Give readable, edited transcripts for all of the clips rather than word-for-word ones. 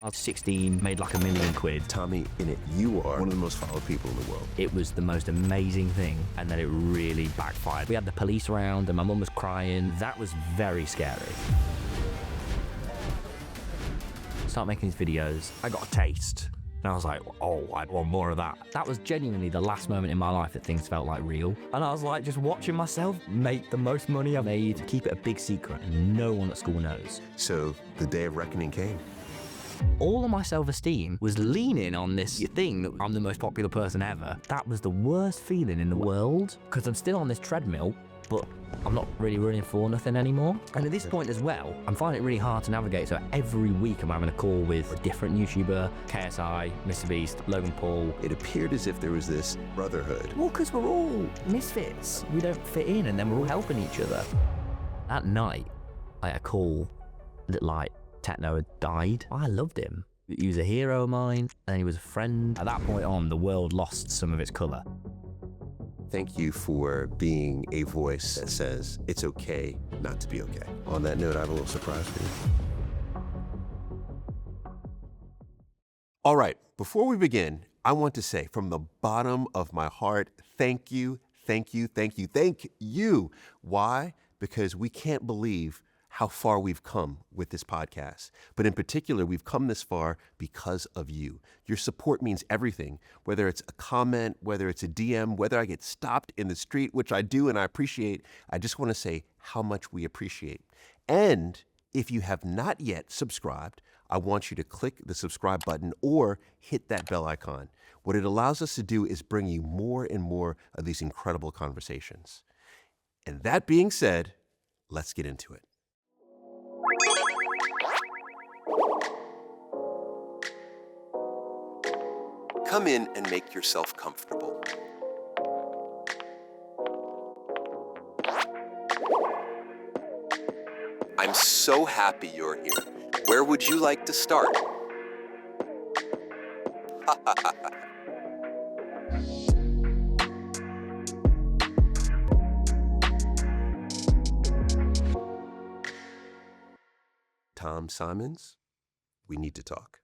I was 16, made like £1 million. TommyInnit, you are one of the most followed people in the world. It was the most amazing thing, and then it really backfired. We had the police around, and my mum was crying. That was very scary. Start making these videos. I got a taste, and I was like, oh, I want more of that. That was genuinely the last moment in my life that things felt like real. And I was like, just watching myself make the most money I've made, keep it a big secret, and no one at school knows. So the day of reckoning came. All of my self-esteem was leaning on this thing that I'm the most popular person ever. That was the worst feeling in the world, because I'm still on this treadmill, but I'm not really running for nothing anymore. And at this point as well, I'm finding it really hard to navigate. So every week I'm having a call with a different YouTuber, KSI, MrBeast, Logan Paul. It appeared as if there was this brotherhood. Well, because we're all misfits. We don't fit in, and then we're all helping each other. That night, I had a call that like, Techno had died. I loved him. He was a hero of mine, and he was a friend. At that point on, the world lost some of its colour. Thank you for being a voice that says it's okay not to be okay. On that note, I have a little surprise for you. All right, before we begin, I want to say from the bottom of my heart, thank you, thank you, thank you, thank you. Why? Because we can't believe how far we've come with this podcast. But in particular, we've come this far because of you. Your support means everything, whether it's a comment, whether it's a DM, whether I get stopped in the street, which I do and I appreciate. I just want to say how much we appreciate. And if you have not yet subscribed, I want you to click the subscribe button or hit that bell icon. What it allows us to do is bring you more and more of these incredible conversations. And that being said, let's get into it. Come in and make yourself comfortable. I'm so happy you're here. Where would you like to start? Tom Simons, we need to talk.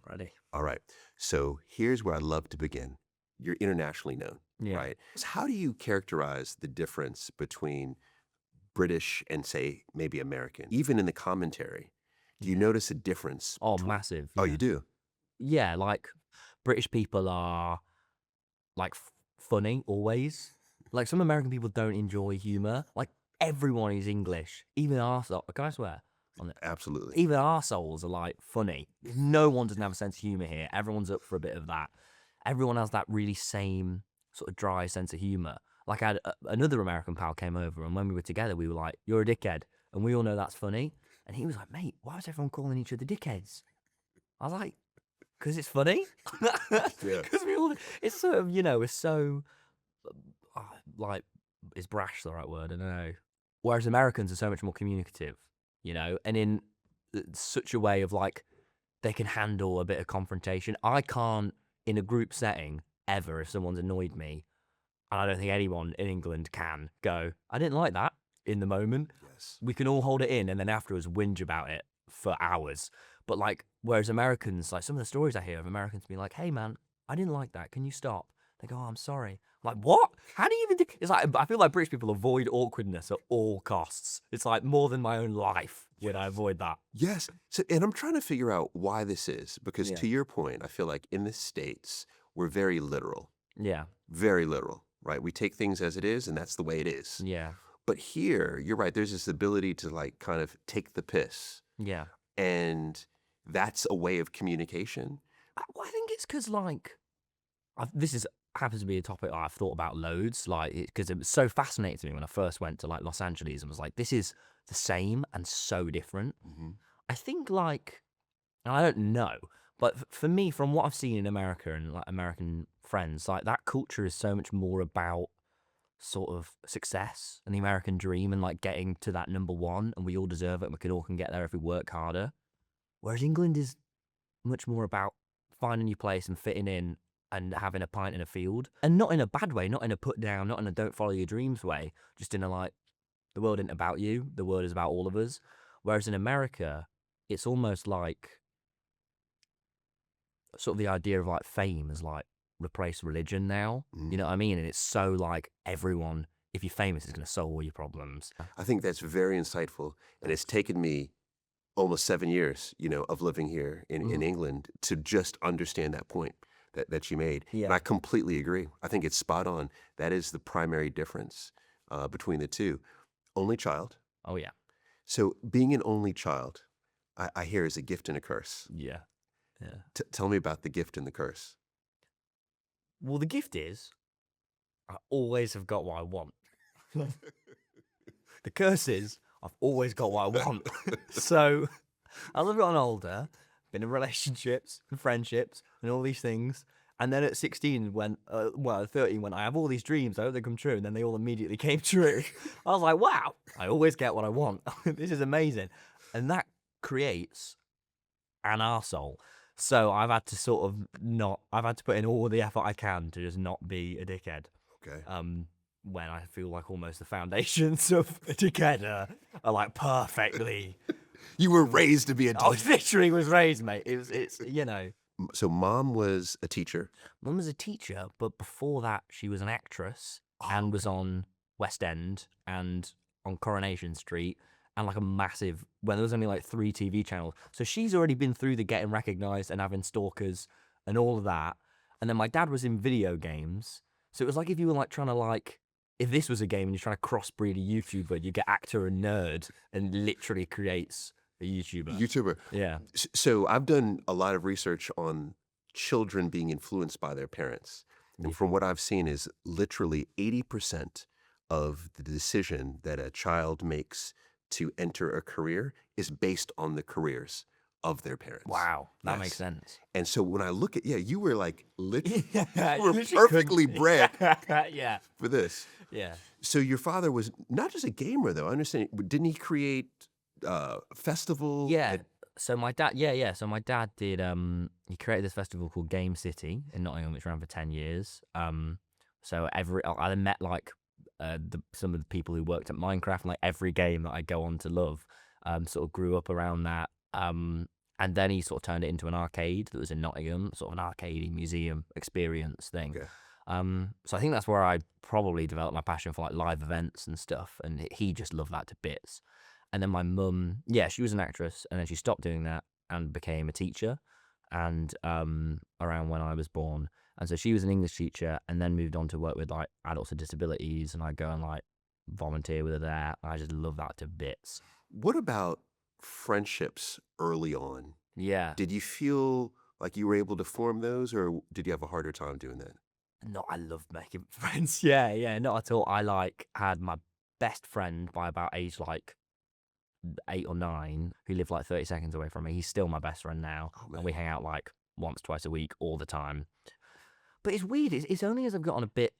Ready? All right. So here's where I'd love to begin. You're internationally known, right? So how do you characterize the difference between British and, say, maybe American? Even in the commentary, do you notice a difference? Oh, massive. Oh, you do? Yeah, like British people are like funny always. Like some American people don't enjoy humor. Like everyone is English, even arsehole. Can I swear? On it? Absolutely. Even arseholes are like funny. No one doesn't have a sense of humor here. Everyone's up for a bit of that. Everyone has that really same sort of dry sense of humor. Like I had another American pal came over, and when we were together, we were like, "You're a dickhead," and we all know that's funny. And he was like, "Mate, why is everyone calling each other dickheads?" I was like, "Because it's funny." Because we all, it's sort of, it's so like, is brash the right word? I don't know. Whereas Americans are so much more communicative. And in such a way of like, they can handle a bit of confrontation. I can't, in a group setting, ever, if someone's annoyed me, and I don't think anyone in England can go, I didn't like that in the moment. Yes. We can all hold it in and then afterwards whinge about it for hours. But like, whereas Americans, like some of the stories I hear of Americans being like, hey man, I didn't like that. Can you stop? They go, oh, I'm sorry. I'm like, what? How do you even do? It's like, I feel like British people avoid awkwardness at all costs. It's like more than my own life would I avoid that. Yes. So, and I'm trying to figure out why this is, because to your point, I feel like in the States, we're very literal. Yeah. Very literal, right? We take things as it is, and that's the way it is. Yeah. But here, you're right, there's this ability to like kind of take the piss. Yeah. And that's a way of communication. I think it's because like, this happens to be a topic I've thought about loads, like, because it was so fascinating to me when I first went to like Los Angeles and was like, this is the same and so different. Mm-hmm. I think like, I don't know, but for me, from what I've seen in America and like American friends, like that culture is so much more about sort of success and the American dream and like getting to that number one, and we all deserve it and we all can get there if we work harder. Whereas England is much more about finding your place and fitting in and having a pint in a field, and not in a bad way, not in a put down, not in a don't follow your dreams way, just in a like, the world isn't about you, the world is about all of us. Whereas in America, it's almost like sort of the idea of like fame has like replaced religion now. You know what I mean? And it's so like everyone, if you're famous, is going to solve all your problems. I think that's very insightful, and it's taken me almost 7 years, of living here in England to just understand that point that you made. Yeah. And I completely agree. I think it's spot on. That is the primary difference between the two. Only child. Oh yeah. So being an only child, I hear, is a gift and a curse. Yeah. Yeah. Tell me about the gift and the curse. Well, the gift is I always have got what I want. The curse is I've always got what I want. So as I've gotten older, been in relationships and friendships and all these things. And then at 16, at 13, when I have all these dreams, I hope they come true. And then they all immediately came true. I was like, wow, I always get what I want. This is amazing. And that creates an arsehole. So I've had to I've had to put in all the effort I can to just not be a dickhead. Okay. When I feel like almost the foundations of a dickhead are like perfectly. You were raised to be a I literally was raised, mate. It's So mom was a teacher. Mum was a teacher, but before that, she was an actress and was on West End and on Coronation Street and like a massive, when there was only like 3 TV channels. So she's already been through the getting recognised and having stalkers and all of that. And then my dad was in video games. So it was like if you were like trying to like, if this was a game and you're trying to crossbreed a YouTuber, you get actor and nerd and literally creates a YouTuber. Yeah. So I've done a lot of research on children being influenced by their parents. And from what I've seen is literally 80% of the decision that a child makes to enter a career is based on the careers of their parents. Wow. That Yes. makes sense. And so when I look at, you were like, you were literally perfectly bred Yeah. for this. Yeah. So your father was not just a gamer, though. I understand. Didn't he create festival? Yeah. So my dad, So my dad did. He created this festival called Game City in Nottingham, which ran for 10 years. So I then met like some of the people who worked at Minecraft, and like every game that I go on to love, sort of grew up around that. And then he sort of turned it into an arcade that was in Nottingham, sort of an arcade museum experience thing. Okay. So I think that's where I probably developed my passion for like live events and stuff, and he just loved that to bits. And then my mum, she was an actress, and then she stopped doing that and became a teacher, and around when I was born. And so she was an English teacher and then moved on to work with like adults with disabilities, and I go and like volunteer with her there. I just love that to bits. What about friendships early on? Yeah. Did you feel like you were able to form those, or did you have a harder time doing that? No, I loved making friends. Yeah, not at all. I like had my best friend by about age like 8 or 9, who lived like 30 seconds away from me. He's still my best friend now, and we hang out like once, twice a week, all the time. But it's weird. It's only as I've gotten a bit,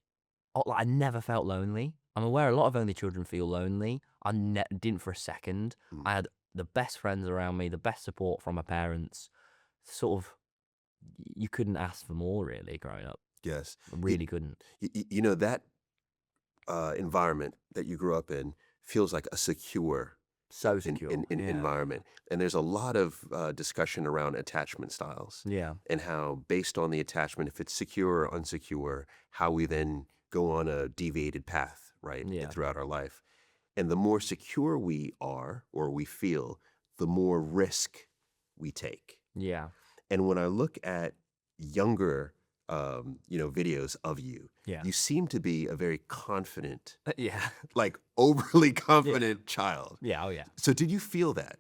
like I never felt lonely. I'm aware a lot of only children feel lonely. I didn't for a second. I had the best friends around me, the best support from my parents. Sort of, you couldn't ask for more really growing up. Yes. I really couldn't. That environment that you grew up in feels like a secure So secure. environment. And there's a lot of discussion around attachment styles. Yeah. And how, based on the attachment, if it's secure or unsecure, how we then go on a deviated path, right, throughout our life. And the more secure we are or we feel, the more risk we take. Yeah. And when I look at younger videos of you, you seem to be a very confident, like overly confident child. Yeah, oh yeah. So did you feel that?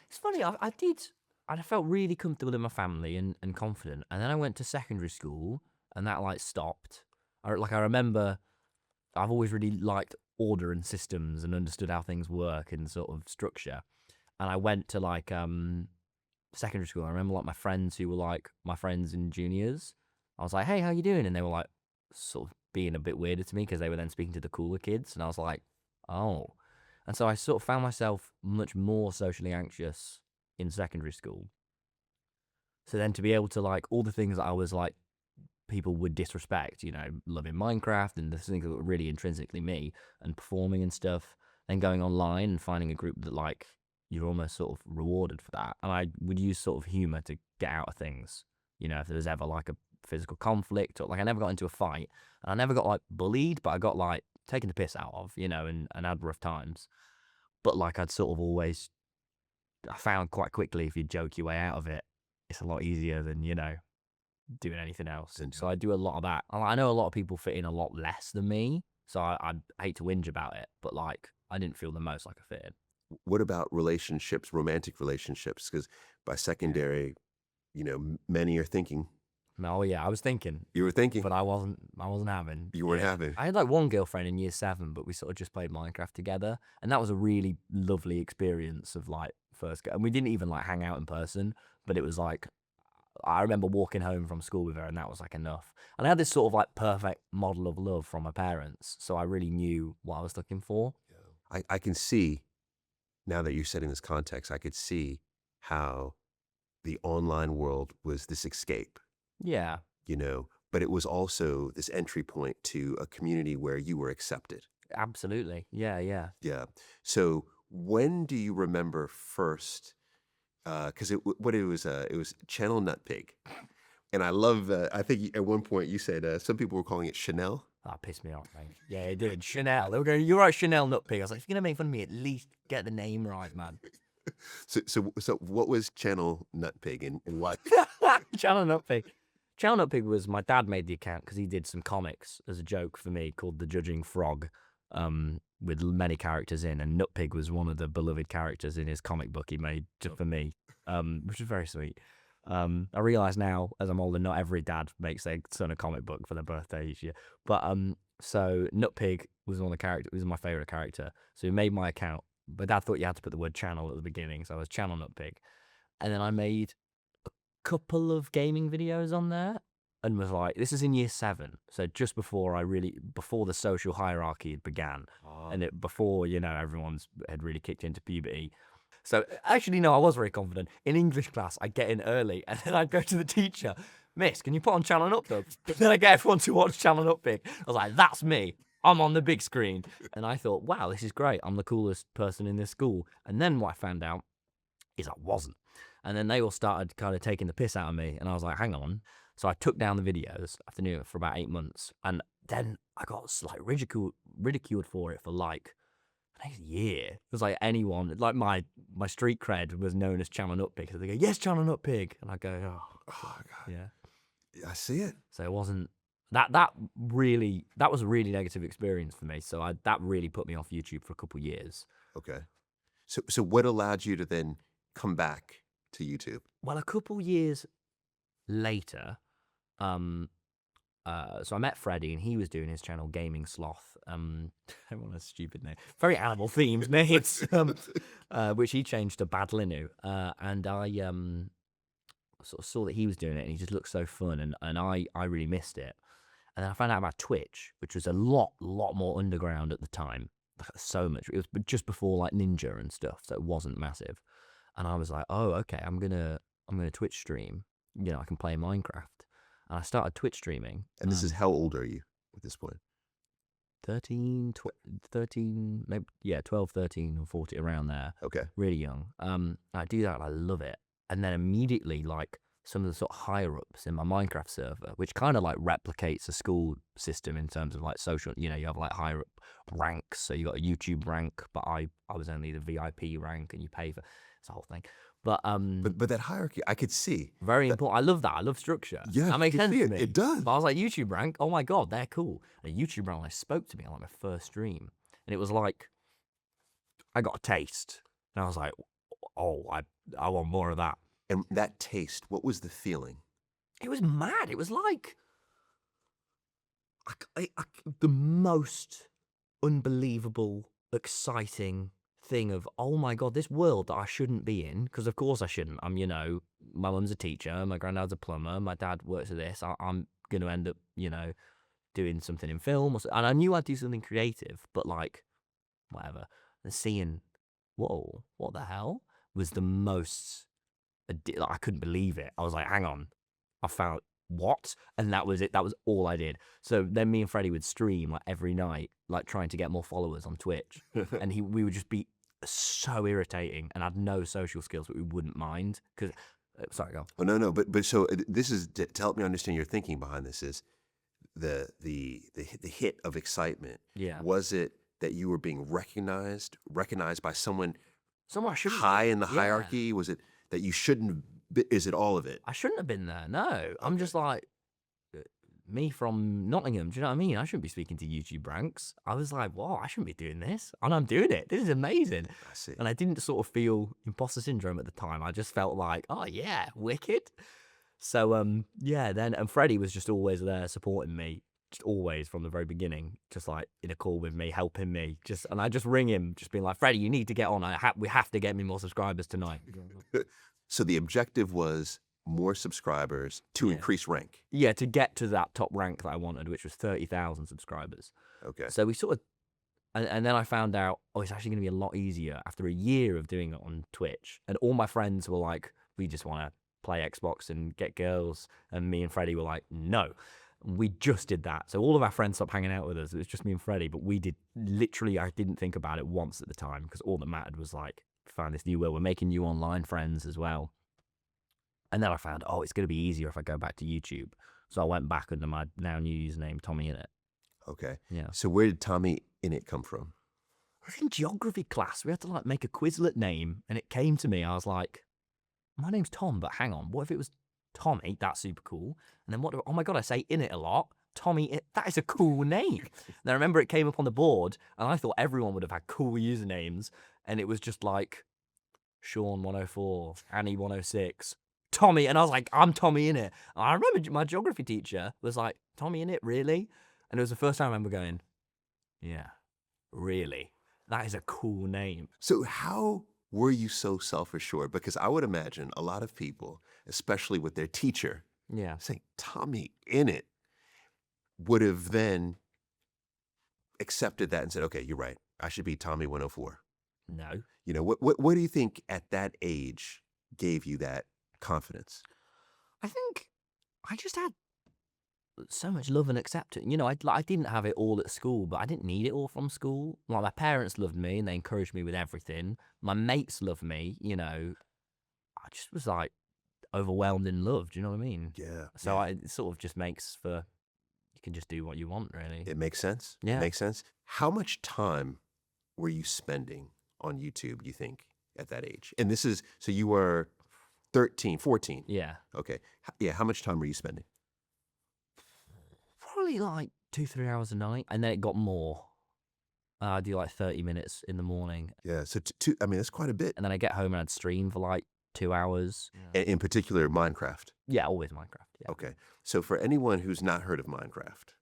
It's funny, I did. I felt really comfortable in my family and confident. And then I went to secondary school and that like stopped. I remember I've always really liked order and systems and understood how things work and sort of structure. And I went to like secondary school. I remember like my friends who were like my friends in juniors. I was like, hey, how you doing? And they were like sort of being a bit weirder to me because they were then speaking to the cooler kids. And I was like, oh. And so I sort of found myself much more socially anxious in secondary school. So then to be able to like all the things that I was like, people would disrespect, loving Minecraft and the things that were really intrinsically me and performing and stuff, then going online and finding a group that like you're almost sort of rewarded for that. And I would use sort of humor to get out of things. you know, if there was ever like a physical conflict, or like I never got into a fight, and I never got like bullied, but I got like taken the piss out of, you know, and had rough times. But like I'd sort of always, I found quite quickly if you joke your way out of it, it's a lot easier than, you know, doing anything else. So I do a lot of that. I know a lot of people fit in a lot less than me, so I hate to whinge about it, but like I didn't feel the most like I fit in. What about relationships, romantic relationships? Because by secondary, you know, many are thinking. Oh yeah, I was thinking, You were thinking. but I wasn't having. You weren't having. I had like one girlfriend in year 7, but we sort of just played Minecraft together, and that was a really lovely experience of like first. And we didn't even like hang out in person, but it was like I remember walking home from school with her, and that was like enough. And I had this sort of like perfect model of love from my parents, so I really knew what I was looking for. I can see, now that you're setting this context, I could see how the online world was this escape, Yeah, you know, but it was also this entry point to a community where you were accepted. absolutely. Yeah, yeah. Yeah. So when do you remember first? Because it was Channel Nutpig, and I love. I think at one point you said some people were calling it Chanel. That pissed me off, mate. Yeah, it did. Chanel. They were going, "You're right, Chanel Nutpig." I was like, "If you're gonna make fun of me, at least get the name right, man." So what was Channel Nutpig and what? Channel Nutpig. Channel Nutpig was my dad made the account because he did some comics as a joke for me called The Judging Frog, with many characters in, and Nutpig was one of the beloved characters in his comic book he made just for me, which was very sweet. I realise now, as I'm older, not every dad makes their son a comic book for their birthday each year. But so Nutpig was one of the characters. Was my favourite character. So he made my account. But Dad thought you had to put the word channel at the beginning, so I was Channel Nutpig. And then I made a couple of gaming videos on there, and was like, this is in year 7, so just before before the social hierarchy began, and before, you know, everyone's had really kicked into puberty. So actually, no, I was very confident. In English class, I'd get in early, and then I'd go to the teacher, "Miss, can you put on Channel Nutpig?" Then I get everyone to watch Channel Nutpig. I was like, "That's me. I'm on the big screen." And I thought, wow, this is great. I'm the coolest person in this school. And then what I found out is I wasn't. And then they all started kind of taking the piss out of me, and I was like, hang on. So I took down the videos after doing it for about 8 months, and then I got like ridiculed for it for like a year. It was like anyone, like my street cred was known as Channel Nutpig. So they go, "Yes, Channel Nutpig," and I go, "Oh, God. yeah." I see it. So it wasn't that was a really negative experience for me. So that really put me off YouTube for a couple of years. Okay. So what allowed you to then come back to YouTube? Well, a couple years later, so I met Freddie, and he was doing his channel Gaming Sloth. I want a stupid name, very animal themed names, which he changed to Badlinu. And I sort of saw that he was doing it, and he just looked so fun, and I really missed it. And then I found out about Twitch, which was a lot more underground at the time. Like, so much. It was just before like Ninja and stuff, so it wasn't massive. And I was like, oh, okay, I'm gonna Twitch stream. You know, I can play Minecraft. And I started Twitch streaming. And this is, how old are you at this point? 13, 13, maybe, yeah, 12, 13 or 40, around there. Okay. Really young. I do that and I love it. And then immediately, like, some of the sort of higher ups in my Minecraft server, which kind of like replicates a school system in terms of like social, you know, you have like higher up ranks. So you got a YouTube rank, but I was only the VIP rank, and you pay for it's a whole thing. But that hierarchy, I could see. very important. I love that. I love structure. Yeah, that makes I can sense see to it. me. It does. But I was like, YouTube rank, oh my god, they're cool. And a YouTube rank, like, spoke to me on like my first stream, and it was like I got a taste, and I was like, oh, I want more of that. And that taste, what was the feeling? It was mad. It was like the most unbelievable, exciting thing of, oh my god, this world that I shouldn't be in, because of course I shouldn't. I'm, you know, my mum's a teacher, my granddad's a plumber, my dad works at this. I'm going to end up, you know, doing something in film, and I knew I'd do something creative, but like, whatever. And seeing, whoa, what the hell, was the most. I couldn't believe it. I was like, hang on, I found what? And that was it. That was all I did. So then me and Freddie would stream like every night, like trying to get more followers on Twitch. And we would just be so irritating and had no social skills, but we wouldn't mind, because Sorry, go on. Oh, no, but so this is to help me understand your thinking behind this is the hit of excitement. Yeah. Was it that you were being recognized by someone Somewhere I shouldn't high be. in the Yeah. hierarchy? Was it that you shouldn't have is it all of it? I shouldn't have been there. No. I'm Okay. just like, me from Nottingham. Do you know what I mean? I shouldn't be speaking to YouTube ranks. I was like, whoa, I shouldn't be doing this. And I'm doing it. This is amazing. I see. And I didn't sort of feel imposter syndrome at the time. I just felt like, oh yeah, wicked. So yeah, then and Freddie was just always there supporting me, just always from the very beginning, just like in a call with me, helping me. And I just ring him, just being like, Freddie, you need to get on. We have to get me more subscribers tonight. So the objective was more subscribers to increase rank. Yeah, to get to that top rank that I wanted, which was 30,000 subscribers. Okay. So we sort of, and then I found out, oh, it's actually going to be a lot easier after a year of doing it on Twitch. And all my friends were like, we just want to play Xbox and get girls. And me and Freddie were like, no. We just did that. So all of our friends stopped hanging out with us. It was just me and Freddie, but we did literally, I didn't think about it once at the time because all that mattered was like, find this new world. We're making new online friends as well. And then I found, oh, it's going to be easier if I go back to YouTube. So I went back under my now new username, TommyInnit. Okay. Yeah. So where did TommyInnit come from? I was in geography class. We had to like make a Quizlet name, and it came to me. I was like, my name's Tom, but hang on, what if it was Tommy? That's super cool. And then oh my God, I say in it a lot. Tommy, that is a cool name. And I remember it came up on the board, and I thought everyone would have had cool usernames, and it was just like Sean 104, Annie 106, Tommy, and I was like, I'm TommyInnit. And I remember my geography teacher was like, TommyInnit, really? And it was the first time I remember going, yeah, really? That is a cool name. So how were you so self-assured? Because I would imagine a lot of people, especially with their teacher, saying TommyInnit, would have then accepted that and said, okay, you're right. I should be Tommy 104. No. You know, what do you think at that age gave you that confidence? I think I just had so much love and acceptance. You know, I didn't have it all at school, but I didn't need it all from school. Like, my parents loved me and they encouraged me with everything. My mates loved me, you know. I just was like overwhelmed in love. Do you know what I mean? Yeah. So it sort of just makes for, you can just do what you want, really. It makes sense. Yeah. It makes sense. How much time were you spending on YouTube, you think, at that age? And this is, so you were 13, 14. Yeah. Okay. Yeah. How much time were you spending? Probably like 2-3 hours a night. And then it got more. I do like 30 minutes in the morning. Yeah. So, I mean, that's quite a bit. And then I get home and I'd stream for like 2 hours. In particular, Minecraft. Yeah, always Minecraft. Yeah. Okay. So for anyone who's not heard of Minecraft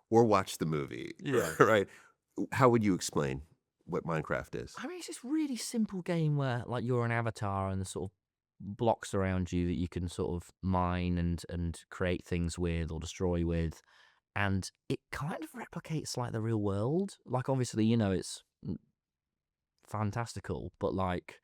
or watched the movie, Yeah. right? How would you explain what Minecraft is? I mean, it's this really simple game where like you're an avatar and there's sort of blocks around you that you can sort of mine and create things with or destroy with. And it kind of replicates like the real world. Like, obviously, you know, it's fantastical, but like,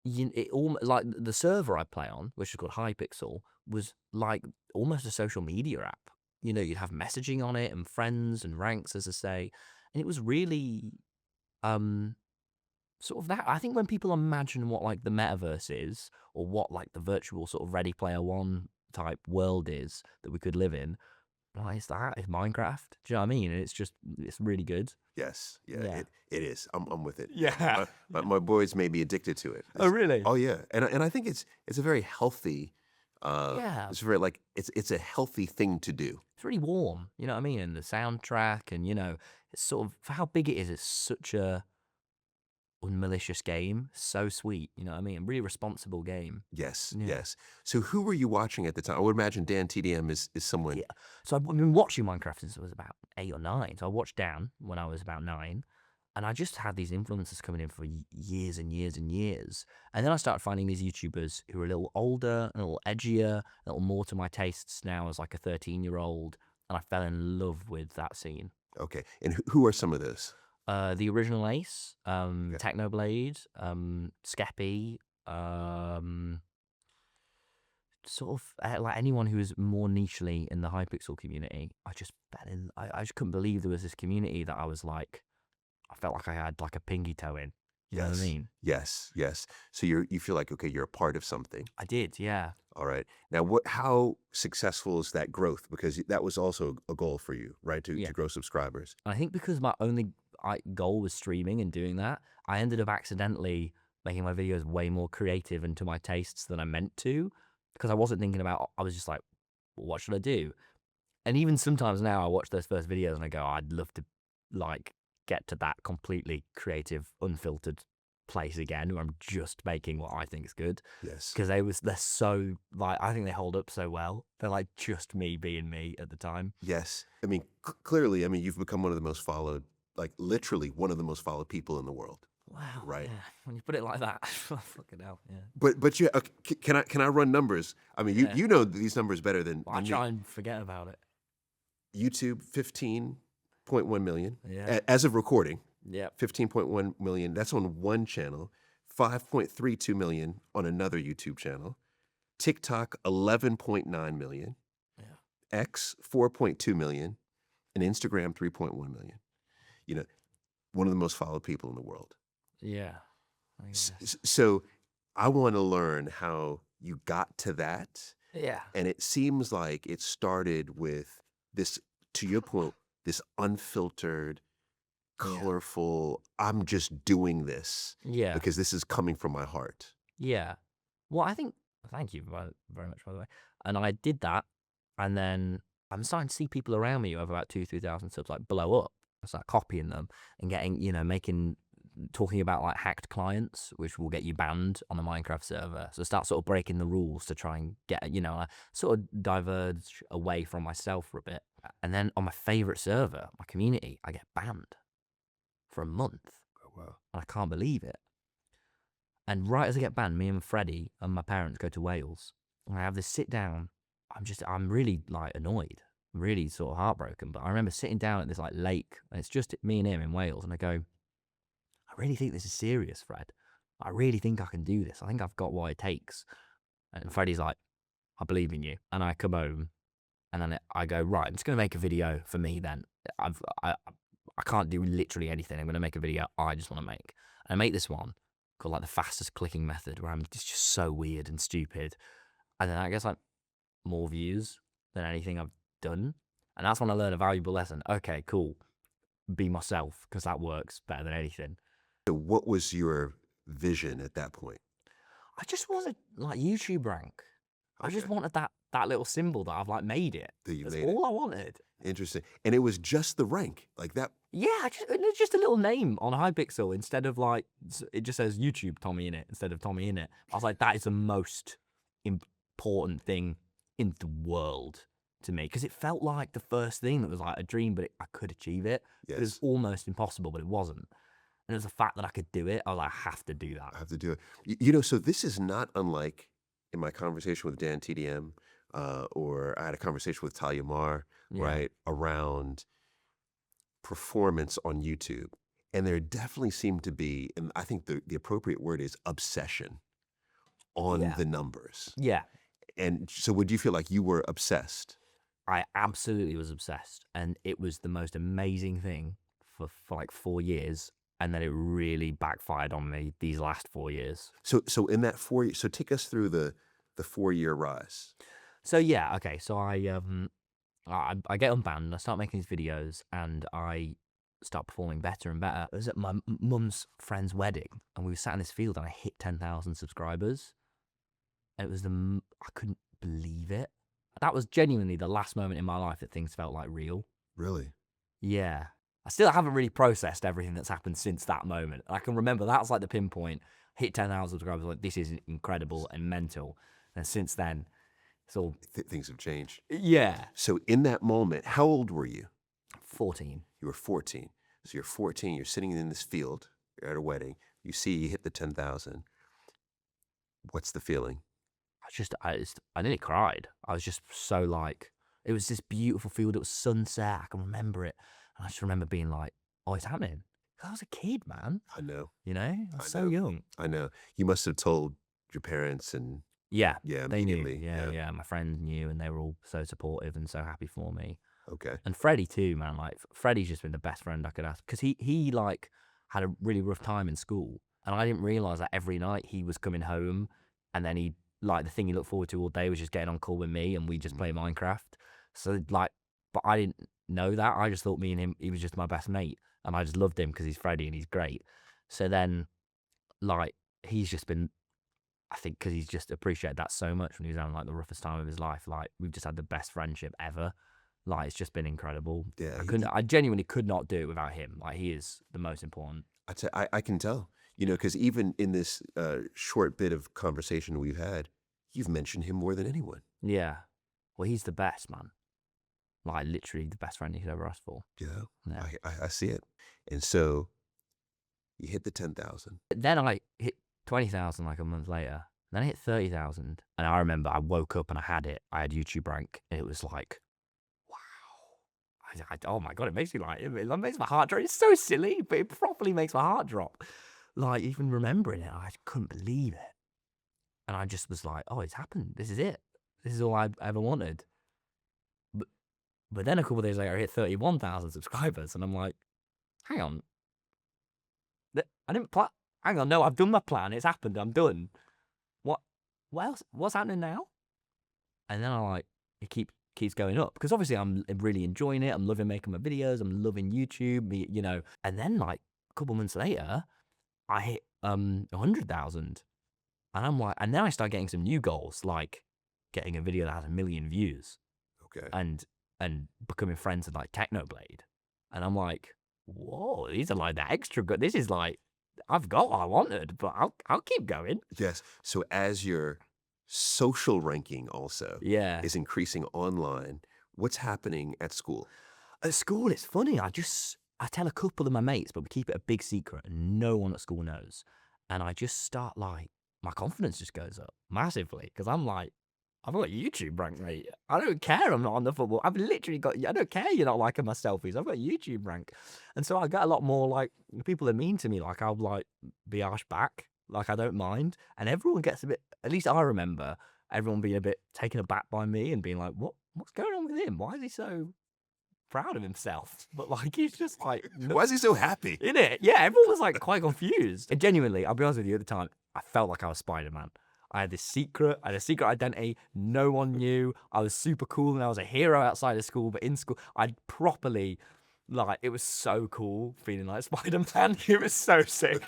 like the server I play on, which is called Hypixel, was like almost a social media app. You know, you'd have messaging on it and friends and ranks, as I say, and it was really sort of that. I think when people imagine what like the metaverse is, or what like the virtual sort of Ready Player One type world is that we could live in, like, it's Minecraft. Do you know what I mean? And it's really good. Yes. Yeah. Yeah. It is. I'm with it. Yeah. My boys may be addicted to it. Oh, really? Oh, yeah. And I think it's a very healthy. Yeah. It's very like it's a healthy thing to do. It's really warm, you know what I mean? And the soundtrack, and, you know, it's sort of, for how big it is, it's such a unmalicious game. So sweet, you know what I mean? A really responsible game. Yes. Yeah. Yes. So who were you watching at the time? I would imagine Dan TDM is someone. Yeah. So I've been watching Minecraft since I was about 8 or 9. So I watched Dan when I was about 9. And I just had these influencers coming in for years and years and years. And then I started finding these YouTubers who were a little older, a little edgier, a little more to my tastes now as like a 13-year-old. And I fell in love with that scene. Okay. And who are some of those? The original Ace, Technoblade, Skeppy, sort of like anyone who was more nichely in the Hypixel community. I just fell in. I just couldn't believe there was this community that I was like, I felt like I had like a pinky toe in. You know what I Yes. mean? Yes. Yes. So you feel like, okay, you're a part of something. I did, yeah. All right. Now, how successful is that growth? Because that was also a goal for you, right? Yeah. To grow subscribers. And I think because my only goal was streaming and doing that, I ended up accidentally making my videos way more creative and to my tastes than I meant to, because I wasn't thinking about, I was just like, what should I do? And even sometimes now I watch those first videos and I go, I'd love to like get to that completely creative, unfiltered place again where I'm just making what I think is good. Yes. Because they're so like, I think they hold up so well. They're like just me being me at the time. Yes. I mean, clearly, I mean, you've become one of the most followed, like literally one of the most followed people in the world. Wow. Right. Yeah. When you put it like that, fucking hell. Yeah. But you okay, can I run numbers? I mean, Yeah. you know these numbers better than I me. try and forget about it. YouTube 15.1 million Yeah. as of recording. Yeah. 15.1 million. That's on one channel. 5.32 million on another YouTube channel. TikTok 11.9 million. Yeah. X 4.2 million, and Instagram 3.1 million. You know, one of the most followed people in the world. Yeah. I guess. So I want to learn how you got to that. Yeah. And it seems like it started with this, to your point, this unfiltered, colorful, I'm just doing this Yeah. because this is coming from my heart. Yeah. Well, I think, thank you very much, by the way. And I did that. And then I'm starting to see people around me who have about 3,000 subs like blow up. I start copying them and getting, talking about like hacked clients, which will get you banned on a Minecraft server. So start sort of breaking the rules to try and get, I sort of diverge away from myself for a bit. And then on my favorite server, my community, I get banned for a month. Oh, wow. And I can't believe it. And right as I get banned, me and Freddie and my parents go to Wales. And I have this sit down. I'm really like annoyed, really sort of heartbroken. But I remember sitting down at this like lake, and it's just me and him in Wales. And I go, I really think this is serious, Fred. I really think I can do this. I think I've got what it takes. And Freddie's like, I believe in you. And I come home, and then I go, right, I'm just going to make a video for me then. I can't do literally anything. I'm going to make a video I just want to make. And I make this one called like the fastest clicking method, where it's just so weird and stupid. And then I guess like more views than anything I've done. And that's when I learned a valuable lesson. Okay, cool. Be myself, because that works better than anything. So what was your vision at that point? I just wanted like YouTube rank. I just wanted that little symbol that I've like made it. That's all I wanted. Interesting. And it was just the rank like that. Yeah, it's just a little name on Hypixel instead of like, it just says YouTube TommyInnit instead of TommyInnit. I was like, that is the most important thing in the world to me, because it felt like the first thing that was like a dream, but I could achieve it. Yes. It was almost impossible, but it wasn't. And it was the fact that I could do it. I was like, I have to do that. I have to do it. So this is not unlike in my conversation with Dan TDM, or I had a conversation with Talia Mar, right, around performance on YouTube. And there definitely seemed to be, and I think the appropriate word is obsession on the numbers. Yeah. And so would you feel like you were obsessed? I absolutely was obsessed. And it was the most amazing thing for like 4 years. And then it really backfired on me these last 4 years. So in that 4 years, so take us through the 4-year rise. So yeah, okay. So I get unbanned and I start making these videos and I start performing better and better. I was at my mum's friend's wedding and we were sat in this field and I hit 10,000 subscribers. And it was I couldn't believe it. That was genuinely the last moment in my life that things felt like real. Really? Yeah. I still haven't really processed everything that's happened since that moment. I can remember that's like the pinpoint. Hit 10,000 subscribers, like this is incredible and mental. And since then, it's all... Things have changed. Yeah. So in that moment, how old were you? 14. You were 14. So you're 14, you're sitting in this field, you're at a wedding, you see you hit the 10,000. What's the feeling? I nearly cried. I was just so like, it was this beautiful field. It was sunset. I can remember it. And I just remember being like, oh, it's happening. I was a kid, man. I know. I was so young. I know. You must have told your parents and... Yeah, yeah, they knew. immediately. Yeah. My friends knew and they were all so supportive and so happy for me. Okay. And Freddie too, man. Like, Freddie's just been the best friend I could ask. Because he like, had a really rough time in school. And I didn't realize that every night he was coming home, and then he like the thing he looked forward to all day was just getting on call with me, and we just play Minecraft. So like, but I didn't know that. I just thought me and him, he was just my best mate, and I just loved him because he's Freddie and he's great. So then, like, he's just been, I think, because he's just appreciated that so much when he was having like the roughest time of his life. Like, we've just had the best friendship ever. Like, it's just been incredible. Yeah, I genuinely could not do it without him. Like, he is the most important. I can tell, because even in this short bit of conversation we've had, you've mentioned him more than anyone. Yeah. Well, he's the best, man. Like, literally the best friend you could ever ask for. Yeah, I see it. And so you hit the 10,000. Then I hit 20,000 like a month later. Then I hit 30,000. And I remember I woke up and I had it. I had YouTube rank. And it was like, wow. Oh my God, it makes my heart drop. It's so silly, but it properly makes my heart drop. Like, even remembering it, I couldn't believe it. And I just was like, oh, it's happened. This is it. This is all I ever wanted. But then a couple of days later, I hit 31,000 subscribers. And I'm like, hang on. I didn't plan. Hang on, no, I've done my plan. It's happened. I'm done. What else? What's happening now? And then it keeps going up because obviously I'm really enjoying it. I'm loving making my videos. I'm loving YouTube. And then like a couple months later, I hit 100,000, and I'm like, and then I start getting some new goals, like getting a video that has 1 million views. Okay. And becoming friends with like Technoblade, and I'm like, whoa, these are like the extra good. This is like, I've got what I wanted, but I'll keep going. Yes. So as your social ranking also Yeah. is increasing online, what's happening at school? At school, it's funny. I tell a couple of my mates, but we keep it a big secret, and no one at school knows. And I just start like, my confidence just goes up massively because I'm like, I've got YouTube rank, mate. I don't care I'm not on the football. I've literally got, I don't care you're not liking my selfies. I've got YouTube rank. And so I get a lot more, like, people are mean to me. Like, I'll, like, be harsh back. Like, I don't mind. And everyone gets a bit, at least I remember, everyone being a bit taken aback by me and being like, what's going on with him? Why is he so proud of himself? But, like, he's just like... Why is he so happy? Innit? Yeah, everyone was, like, quite confused. And genuinely, I'll be honest with you, at the time, I felt like I was Spider-Man. I had a secret identity. No one knew. I was super cool and I was a hero outside of school, but in school, I'd properly, like, it was so cool feeling like Spider-Man. It was so sick.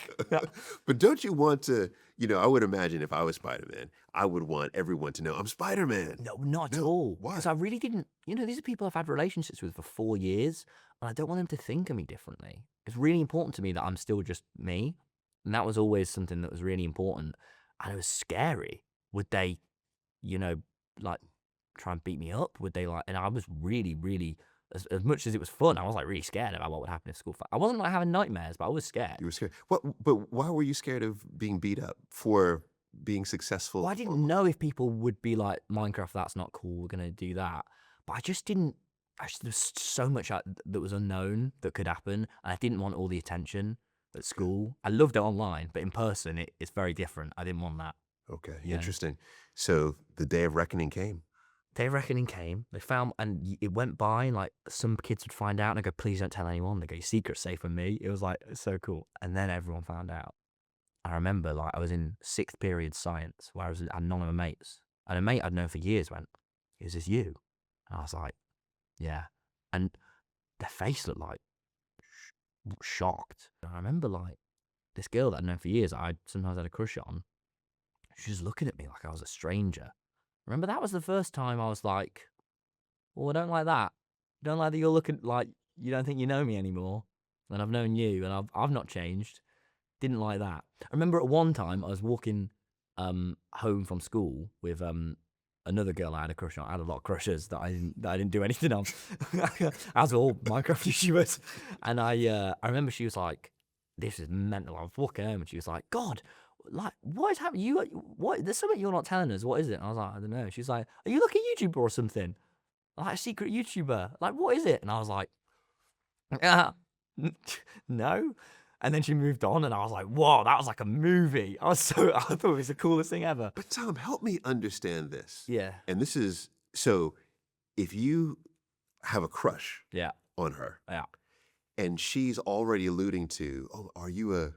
But don't you want to, I would imagine if I was Spider-Man, I would want everyone to know I'm Spider-Man. No, not at all. Why? Because I really didn't, these are people I've had relationships with for 4 years, and I don't want them to think of me differently. It's really important to me that I'm still just me. And that was always something that was really important. And it was scary. Would they, like, try and beat me up? Would they, like, and I was really, really, as much as it was fun, I was, like, really scared about what would happen in school. I wasn't, like, having nightmares, but I was scared. You were scared. But why were you scared of being beat up for being successful? Well, I didn't know if people would be like, Minecraft, that's not cool, we're going to do that. But I just didn't, there's so much that was unknown that could happen, and I didn't want all the attention at school. I loved it online, but in person, it's very different. I didn't want that. Okay, interesting. So the day of reckoning came. Day of reckoning came. They found, and it went by, and like some kids would find out, and I go, please don't tell anyone. They go, your secret's safe with me. It was like, it's so cool. And then everyone found out. I remember, like, I was in 6th period science, where I had none of my mates. And a mate I'd known for years went, is this you? And I was like, yeah. And their face looked like shocked. And I remember, like, this girl that I'd known for years, I sometimes had a crush on. She was looking at me like I was a stranger. Remember, that was the first time I was like, well, I don't like that. I don't like that you're looking like you don't think you know me anymore. And I've known you, and I've not changed. Didn't like that. I remember at one time I was walking home from school with another girl I had a crush on. I had a lot of crushes that I didn't do anything on, as all Minecraft YouTubers. And I remember she was like, "This is mental." I was walking home and she was like, "God, like, what is happening? What? There's something you're not telling us. What is it?" And I was like, "I don't know." She's like, "Are you like a YouTuber or something? Like a secret YouTuber? Like, what is it?" And I was like, "No." And then she moved on, and I was like, "Whoa, that was like a movie." I thought it was the coolest thing ever. But Tom, help me understand this. Yeah. And this is, so if you have a crush on her, Yeah. and she's already alluding to, oh, are you a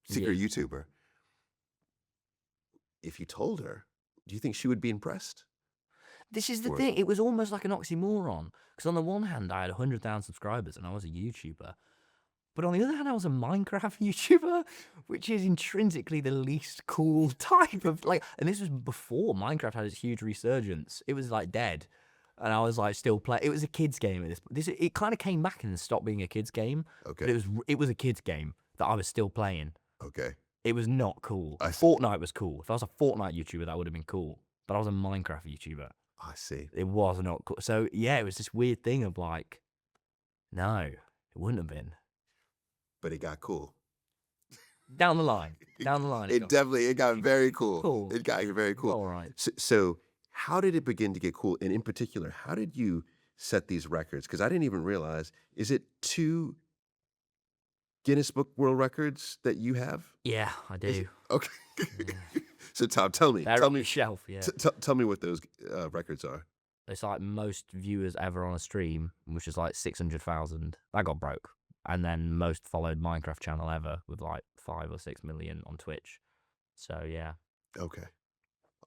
secret YouTuber. If you told her, do you think she would be impressed? This is the Or- thing. It was almost like an oxymoron. Because on the one hand, I had 100,000 subscribers and I was a YouTuber. But on the other hand, I was a Minecraft YouTuber, which is intrinsically the least cool type of like. And this was before Minecraft had its huge resurgence. It was like dead, and I was like still playing. It was a kids game at this. It kind of came back and stopped being a kids game. Okay. But it was a kids game that I was still playing. Okay. It was not cool. I see. Fortnite was cool. If I was a Fortnite YouTuber, that would have been cool. But I was a Minecraft YouTuber. I see. It was not cool. So yeah, it was this weird thing of like, no, it wouldn't have been. But it got cool. Down the line. It got very cool. Cool. It got very cool. All right. So how did it begin to get cool? And in particular, how did you set these records? Because I didn't even realize, is it 2 Guinness Book World Records that you have? Yeah, I do. Okay. So Tom, tell me. They're Tell on me. the shelf, yeah. Tell me what those records are. It's like most viewers ever on a stream, which is like 600,000. That got broke. And then most followed Minecraft channel ever with like 5 or 6 million on Twitch. So yeah. Okay.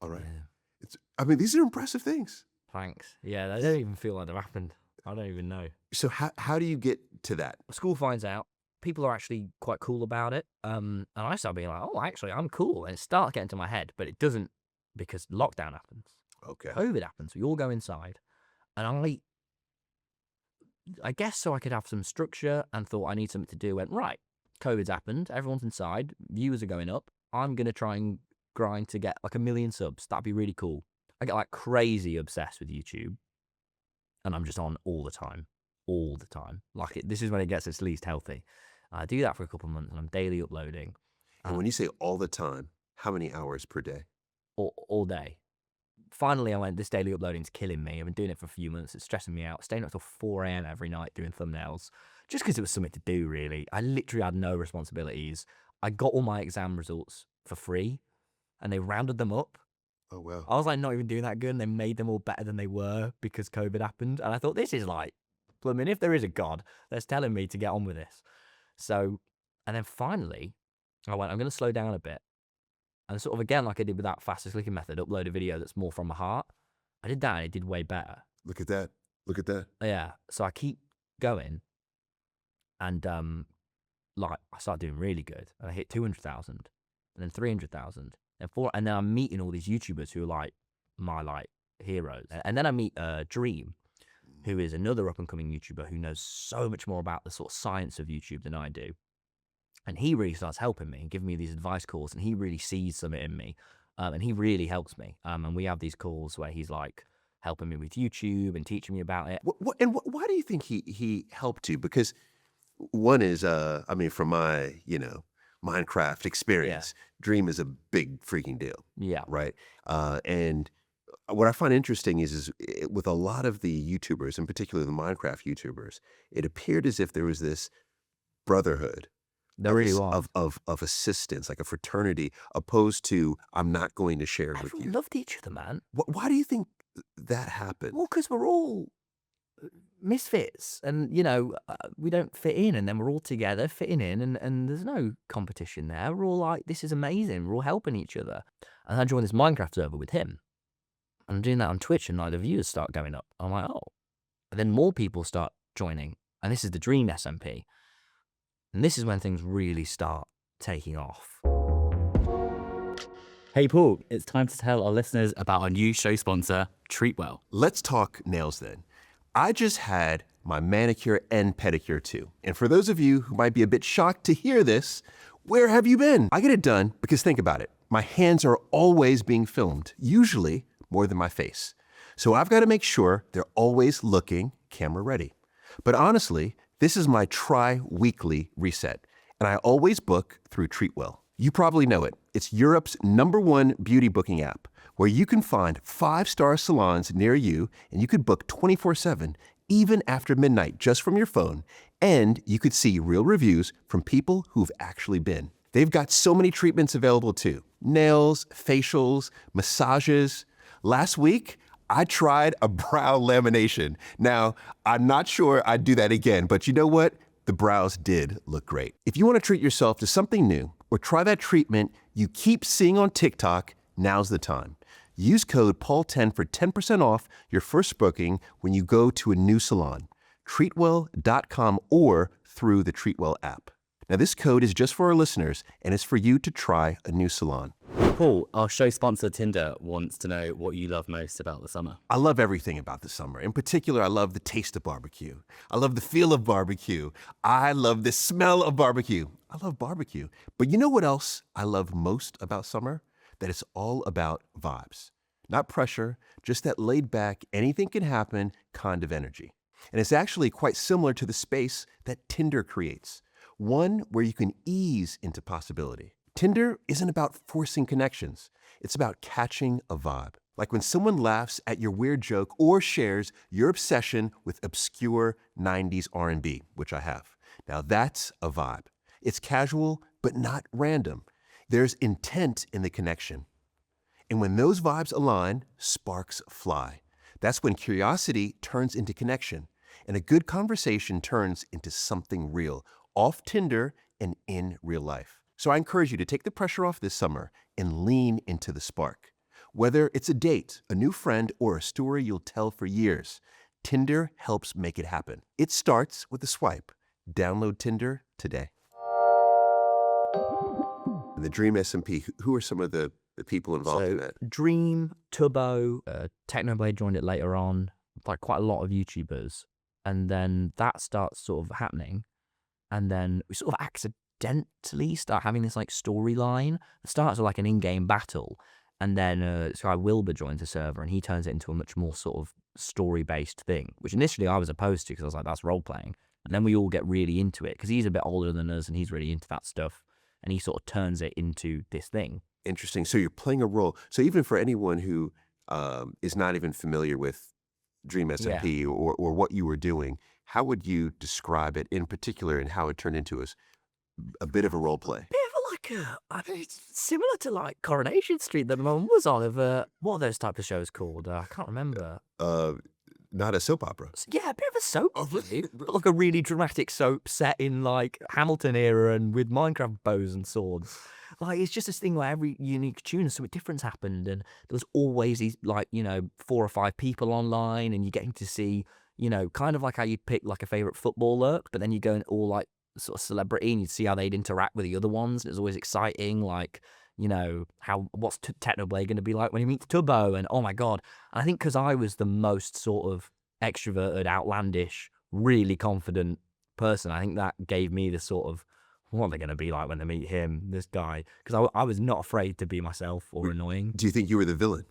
All right. Yeah. I mean, these are impressive things. Thanks. Yeah, they don't even feel like they've happened. I don't even know. So how do you get to that? School finds out. People are actually quite cool about it. And I start being like, oh, actually, I'm cool. And it starts getting to my head, but it doesn't because lockdown happens. Okay. COVID happens. We all go inside. And I guess so I could have some structure and thought I need something to do. Went, right, COVID's happened. Everyone's inside. Viewers are going up. I'm going to try and grind to get like 1 million subs. That'd be really cool. I get like crazy obsessed with YouTube. And I'm just on all the time. All the time. Like this is when it gets its least healthy. I do that for a couple of months and I'm daily uploading. And when you say all the time, how many hours per day? All day. Finally, I went, this daily uploading's killing me. I've been doing it for a few months. It's stressing me out. Staying up till 4 a.m. every night doing thumbnails. Just because it was something to do, really. I literally had no responsibilities. I got all my exam results for free and they rounded them up. Oh, wow. I was like not even doing that good and they made them all better than they were because COVID happened. And I thought, this is like, I mean, if there is a God that's telling me to get on with this. So, and then finally, I went, I'm going to slow down a bit. And sort of again, like I did with that fastest clicking method, upload a video that's more from my heart. I did that and it did way better. Look at that. Look at that. Yeah. So I keep going and like I started doing really good. And I hit 200,000 and then 300,000 and then I'm meeting all these YouTubers who are like my like heroes. And then I meet Dream, who is another up and coming YouTuber who knows so much more about the sort of science of YouTube than I do. And he really starts helping me and giving me these advice calls and he really sees something in me. And he really helps me. And we have these calls where he's like helping me with YouTube and teaching me about it. Why do you think he helped you? Because one is, I mean, from my, Minecraft experience, Dream is a big freaking deal. Yeah. Right. And what I find interesting is with a lot of the YouTubers, in particular the Minecraft YouTubers, it appeared as if there was this brotherhood. There really was. Of assistance, like a fraternity, opposed to I'm not going to share it with Everyone you. loved each other, man. Why do you think that happened? Well, because we're all misfits and, we don't fit in and then we're all together fitting in and there's no competition there. We're all like, this is amazing. We're all helping each other. And I joined this Minecraft server with him. And I'm doing that on Twitch and like the viewers start going up. I'm like, oh. And then more people start joining. And this is the DreamSMP. And this is when things really start taking off. Hey Paul, it's time to tell our listeners about our new show sponsor, Treatwell. Let's talk nails then. I just had my manicure and pedicure too. And for those of you who might be a bit shocked to hear this, where have you been? I get it done because think about it. My hands are always being filmed, usually more than my face. So I've got to make sure they're always looking camera ready. But honestly, this is my tri-weekly reset, and I always book through Treatwell. You probably know it. It's Europe's #1 beauty booking app, where you can find 5-star salons near you, and you could book 24/7, even after midnight, just from your phone. And you could see real reviews from people who've actually been. They've got so many treatments available too. Nails, facials, massages. Last week, I tried a brow lamination. Now, I'm not sure I'd do that again, but you know what? The brows did look great. If you want to treat yourself to something new, or try that treatment you keep seeing on TikTok, now's the time. Use code PAUL10 for 10% off your first booking when you go to a new salon, treatwell.com or through the Treatwell app. Now, this code is just for our listeners, and it's for you to try a new salon. Paul, our show sponsor Tinder wants to know what you love most about the summer. I love everything about the summer. In particular, I love the taste of barbecue. I love the feel of barbecue. I love the smell of barbecue. I love barbecue. But you know what else I love most about summer? That it's all about vibes. Not pressure, just that laid back, anything can happen kind of energy. And it's actually quite similar to the space that Tinder creates. One where you can ease into possibility. Tinder isn't about forcing connections. It's about catching a vibe. Like when someone laughs at your weird joke or shares your obsession with obscure 90s R&B, which I have. Now that's a vibe. It's casual, but not random. There's intent in the connection. And when those vibes align, sparks fly. That's when curiosity turns into connection, and a good conversation turns into something real, off Tinder and in real life. So I encourage you to take the pressure off this summer and lean into the spark. Whether it's a date, a new friend, or a story you'll tell for years, Tinder helps make it happen. It starts with a swipe. Download Tinder today. The DreamSMP, who are some of the people involved in that? Dream, Tubbo, Technoblade joined it later on, like quite a lot of YouTubers. And then that starts sort of happening. And then we sort of accidentally start having this like storyline. It starts with like an in-game battle. And then this guy Wilbur joins the server and he turns it into a much more sort of story-based thing, which initially I was opposed to because I was like, that's role-playing. And then we all get really into it because he's a bit older than us and he's really into that stuff. And he sort of turns it into this thing. Interesting. So you're playing a role. So even for anyone who is not even familiar with DreamSMP or what you were doing, how would you describe it in particular and how it turned into a bit of a role play? Bit of I mean, it's similar to like Coronation Street that my mum was on. What are those type of shows called? I can't remember. Not a soap opera. Yeah, a bit of a soap, really. But like a really dramatic soap set in like Hamilton era and with Minecraft bows and swords. Like it's just this thing where every unique tune and something different happened, and there was always these like 4 or 5 people online, and you're getting to see kind of like how you'd pick like a favorite football lurk, but then you go in all like sort of celebrity and you'd see how they'd interact with the other ones. It was always exciting, like what's Technoblade going to be like when he meets Tubbo, and oh my god. And I think because I was the most sort of extroverted, outlandish, really confident person, I think that gave me the sort of what are they going to be like when they meet him, this guy, because I was not afraid to be myself or annoying. Do you think you were the villain?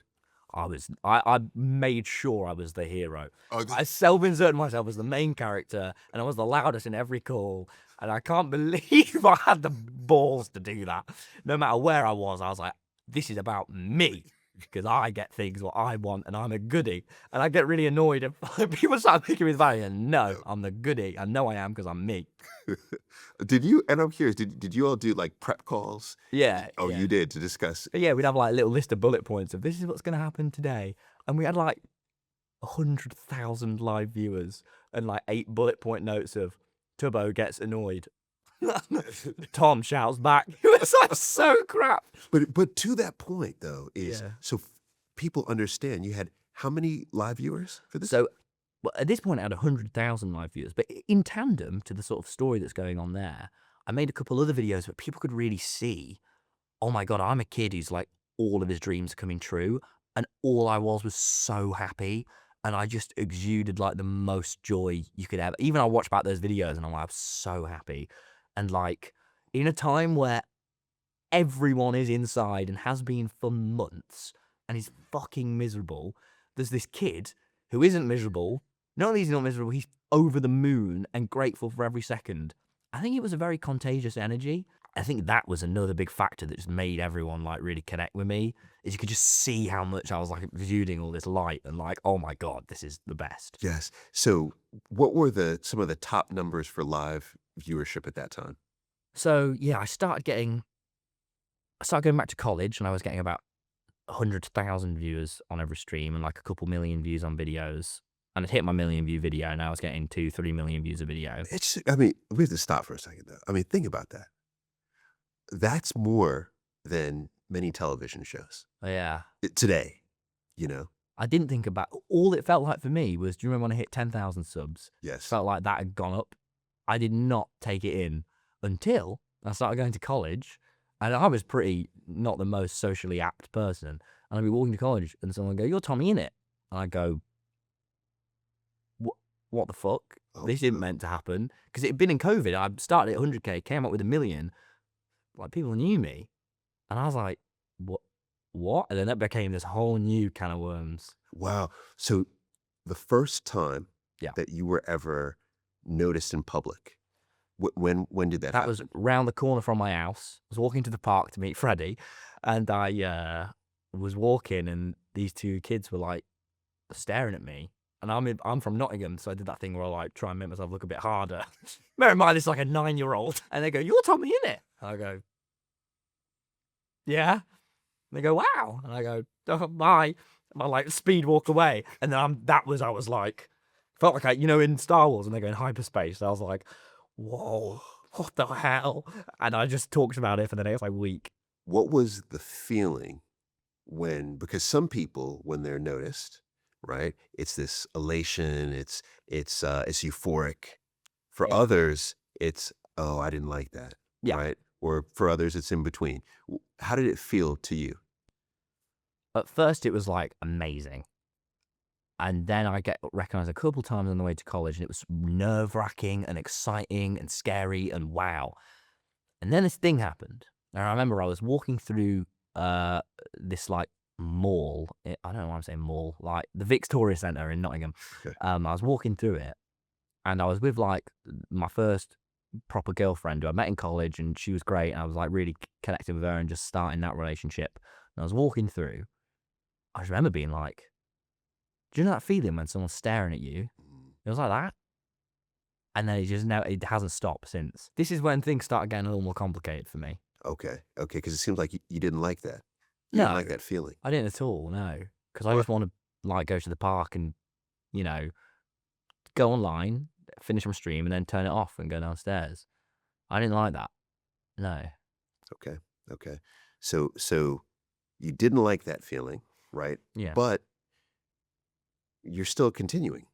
I made sure I was the hero. Oh, I self-inserted myself as the main character, and I was the loudest in every call. And I can't believe I had the balls to do that. No matter where I was like, this is about me. Because I get things what I want, and I'm a goodie. And I get really annoyed if people start thinking with value. And no, I'm the goodie. I know I am because I'm me. Did you, and I'm curious, did you all do like prep calls? Yeah. Oh, yeah. you did, to discuss? Yeah, we'd have like a little list of bullet points of this is what's going to happen today. And we had like 100,000 live viewers and like 8 bullet point notes of Tubbo gets annoyed. Tom shouts back. It was like so crap. But to that point though is so people understand you had how many live viewers for this? So at this point I had 100,000 live viewers, but in tandem to the sort of story that's going on there, I made a couple other videos where people could really see, oh my god, I'm a kid who's like all of his dreams are coming true, and all I was so happy. And I just exuded like the most joy you could ever. Even I watch back those videos and I'm like, I'm so happy. And like in a time where everyone is inside and has been for months and is fucking miserable, there's this kid who isn't miserable. Not only is he not miserable, he's over the moon and grateful for every second. I think it was a very contagious energy. I think that was another big factor that just made everyone like really connect with me, is you could just see how much I was like exuding all this light and like, oh my God, this is the best. Yes. So what were some of the top numbers for live viewership at that time? So yeah, I started going back to college and I was getting about 100,000 viewers on every stream and like a couple million views on videos. And I'd hit my 1 million view video and I was getting 2-3 million views a video. I mean, we have to stop for a second though. I mean, think about that. That's more than many television shows Yeah. today, you know? I didn't think about all it felt like for me was, do you remember when I hit 10,000 subs? Yes. Felt like that had gone up. I did not take it in until I started going to college, and I was pretty not the most socially apt person. And I'd be walking to college, and someone would go, "You're TommyInnit," and I go, "What the fuck? This isn't meant to happen." Because it had been in COVID. I started at 100K, came up with 1 million. Like, people knew me, and I was like, "What?" And then that became this whole new can of worms. Wow. So the first time Yeah. that you were ever noticed in public, when did that That happen? was round the corner from my house. I was walking to the park to meet Freddie, and I was walking, and these two kids were like staring at me. And I'm from Nottingham, so I did that thing where I like try and make myself look a bit harder. Bear in mind, this is like a 9-year-old, and they go, "You're TommyInnit." And I go, "Yeah." And they go, "Wow." And I go, "Oh, bye." And I like speed walk away, and then I was like, felt like in Star Wars when they go in hyperspace. I was like, whoa, what the hell? And I just talked about it for the next like week. What was the feeling because some people, when they're noticed, right, it's this elation, it's euphoric. For Yeah. others, it's, oh, I didn't like that, Yeah. right? Or for others, it's in between. How did it feel to you? At first, it was like amazing. And then I get recognized a couple times on the way to college, and it was nerve-wracking and exciting and scary and wow. And then this thing happened. And I remember I was walking through this like mall. I don't know why I'm saying mall, like the Victoria Centre in Nottingham. Okay. I was walking through it, and I was with like my first proper girlfriend who I met in college, and she was great. And I was like really connected with her and just starting that relationship. And I was walking through. I just remember being like, do you know that feeling when someone's staring at you? It was like that. And then it hasn't stopped since. This is when things started getting a little more complicated for me. Okay. Because it seems like you didn't like that. You No. didn't like that feeling. I didn't at all, no. Because I just want to like go to the park and, go online, finish my stream, and then turn it off and go downstairs. I didn't like that. No. Okay. So you didn't like that feeling, right? Yeah. But you're still continuing,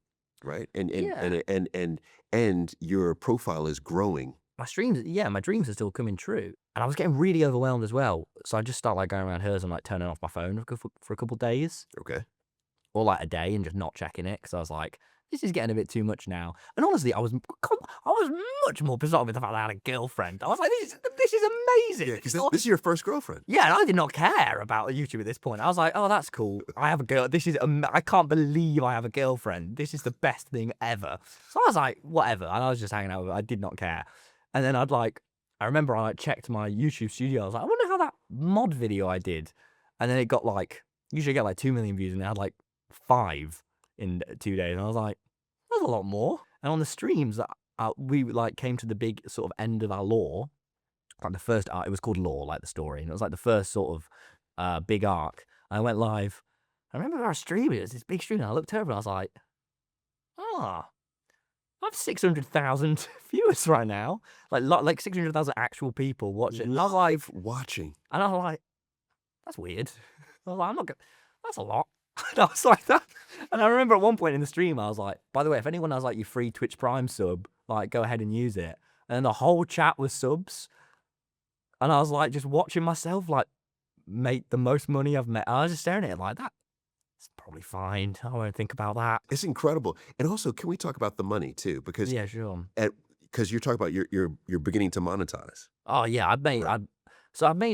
right? And your profile is growing. My dreams are still coming true. And I was getting really overwhelmed as well. So I just started like going around hers and like turning off my phone for a couple of days. Okay. Or like a day and just not checking it. Because I was like, this is getting a bit too much now. And honestly, I was much more pissed off with the fact that I had a girlfriend. I was like, this is amazing. Yeah, because this is your first girlfriend. Yeah, and I did not care about YouTube at this point. I was like, oh, that's cool. I have a girl. I can't believe I have a girlfriend. This is the best thing ever. So I was like, whatever. And I was just hanging out with her. I did not care. And then I remember I checked my YouTube studio. I was like, I wonder how that mod video I did. And then it got usually get 2 million views, and it had 5 in 2 days. And I was like, that's a lot more. And on the streams, we came to the big sort of end of our lore. Like the first arc, it was called Lore, like the story. And it was like the first sort of big arc. And I went live. I remember our stream, it was this big stream. And I looked over and I was like, I have 600,000 viewers right now. Like 600,000 actual people watching. And I was like, watching. And I was like, that's weird. I was like, I'm not going to, that's a lot. And I was like that. And I remember at one point in the stream, I was like, by the way, if anyone has your free Twitch Prime sub, go ahead and use it. And then the whole chat was subs. And I was just watching myself make the most money I've made. I was just staring at it like that. It's probably fine. I won't think about that. It's incredible. And also, can we talk about the money too? Because yeah, sure. Because you're talking about you're beginning to monetize. Oh yeah, I made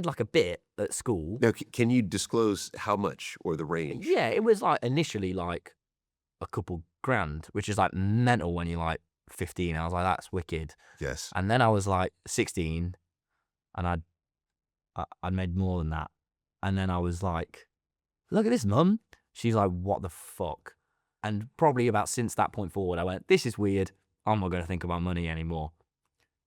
a bit at school. Now, can you disclose how much or the range? Yeah, it was initially a couple grand, which is mental when you're 15. I was like, that's wicked. Yes. And then I was 16, and I'd made more than that. And then I was like, look at this, Mum. She's like, what the fuck? And probably about since that point forward, I went, this is weird. I'm not going to think about money anymore.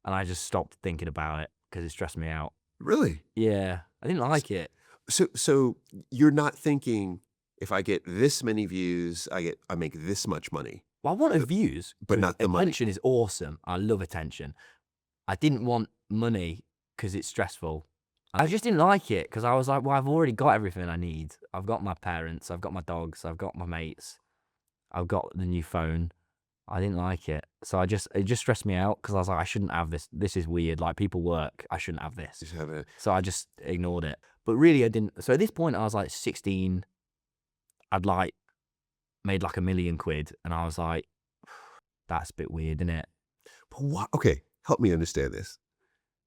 And I just stopped thinking about it because it stressed me out. Really? Yeah, I didn't like it. So you're not thinking, if I get this many views, I make this much money. Well, I wanted views, but not the money. Attention is awesome. I love attention. I didn't want money because it's stressful. I just didn't like it because I was like, well, I've already got everything I need. I've got my parents, I've got my dogs, I've got my mates, I've got the new phone. I didn't like it. So it just stressed me out because I was like, I shouldn't have this. This is weird. Like, people work. I shouldn't have this. Just have a, So I just ignored it. But really, I didn't. So at this point, I was like 16. I'd like made like £1 million, and I was like, that's a bit weird, isn't it? but what? Okay, help me understand this.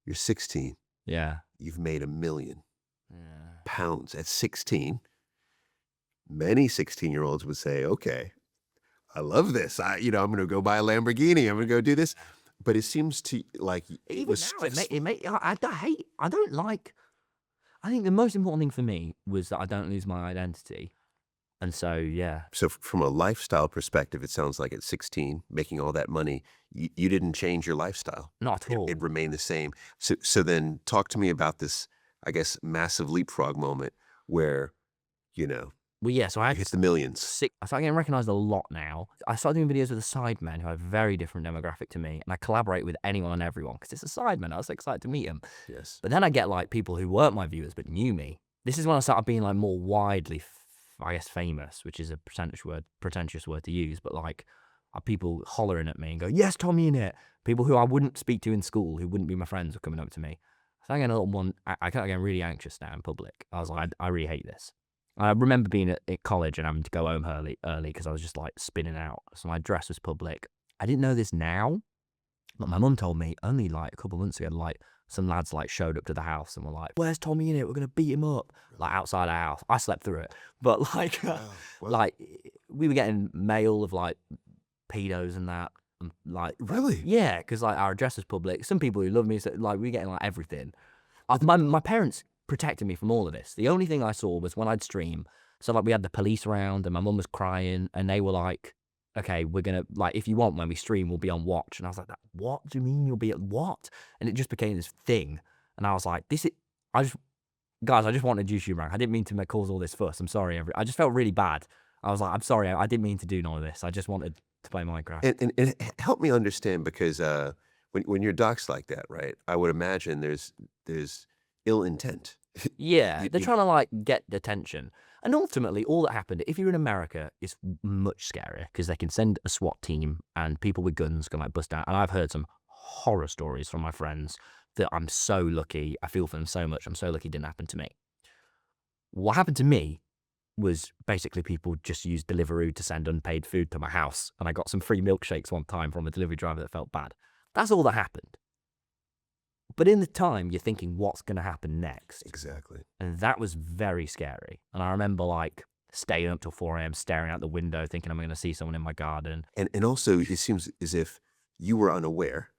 You're 16. Yeah. You've made £1 million Yeah. at 16. Many 16-year-olds would say, okay, I love this. I'm going to go buy a Lamborghini. I'm going to go do this. But it seems to like it Even was now, I don't like. I think the most important thing for me was that I don't lose my identity, and so yeah, So from a lifestyle perspective, it sounds like at 16, making all that money, you didn't change your lifestyle. not at all. It remained the same. So then talk to me about this, I guess, massive leapfrog moment where, Well, yeah. So I you had hit the millions. I started getting recognised a lot now. I started doing videos with the sidemen who are a very different demographic to me, and I collaborate with anyone and everyone because it's a sideman. I was so excited to meet them. Yes. But then I get like people who weren't my viewers but knew me. This is when I started being like more widely, I guess, famous, which is a pretentious word to use, but like people hollering at me and go, yes, TommyInnit. People who I wouldn't speak to in school, who wouldn't be my friends, were coming up to me. So I got getting really anxious now in public. I was like, I really hate this. I remember being at college and having to go home early because I was just like spinning out. So my address was public. I didn't know this now, but my mum told me only like a couple of months ago, like some lads like showed up to the house and were like, where's TommyInnit? We're going to beat him up. Like outside our house. I slept through it. But like, like we were getting mail of like pedos and that. And, like, Really? yeah, because like our address was public. Some people who love me, so, like, we were getting like everything. My parents protected me from all of this. The only thing I saw was when I'd stream. So like we had the police around and my mum was crying and they were like, okay, we're going to, like, if you want, when we stream, we'll be on watch. And I was like, what do you mean you'll be at what? And it just became this thing. And I was like, I just wanted YouTube rank. I didn't mean to cause all this fuss. I'm sorry. I just felt really bad. I was like, I'm sorry. I didn't mean to do none of this. I just wanted to play Minecraft. And help me understand, because when you're doxxed like that, right, I would imagine there's ill intent. Yeah, they're trying to like get attention. And ultimately, all that happened, if you're in America, is much scarier because they can send a SWAT team and people with guns can like bust down. And I've heard some horror stories from my friends that I'm so lucky. I feel for them so much. I'm so lucky it didn't happen to me. What happened to me was basically people just used Deliveroo to send unpaid food to my house. And I got some free milkshakes one time from a delivery driver that felt bad. That's all that happened. But in the time, you're thinking, what's going to happen next? Exactly. And that was very scary. And I remember like staying up till 4 a.m., staring out the window, thinking I'm going to see someone in my garden. And also, it seems as if you were unaware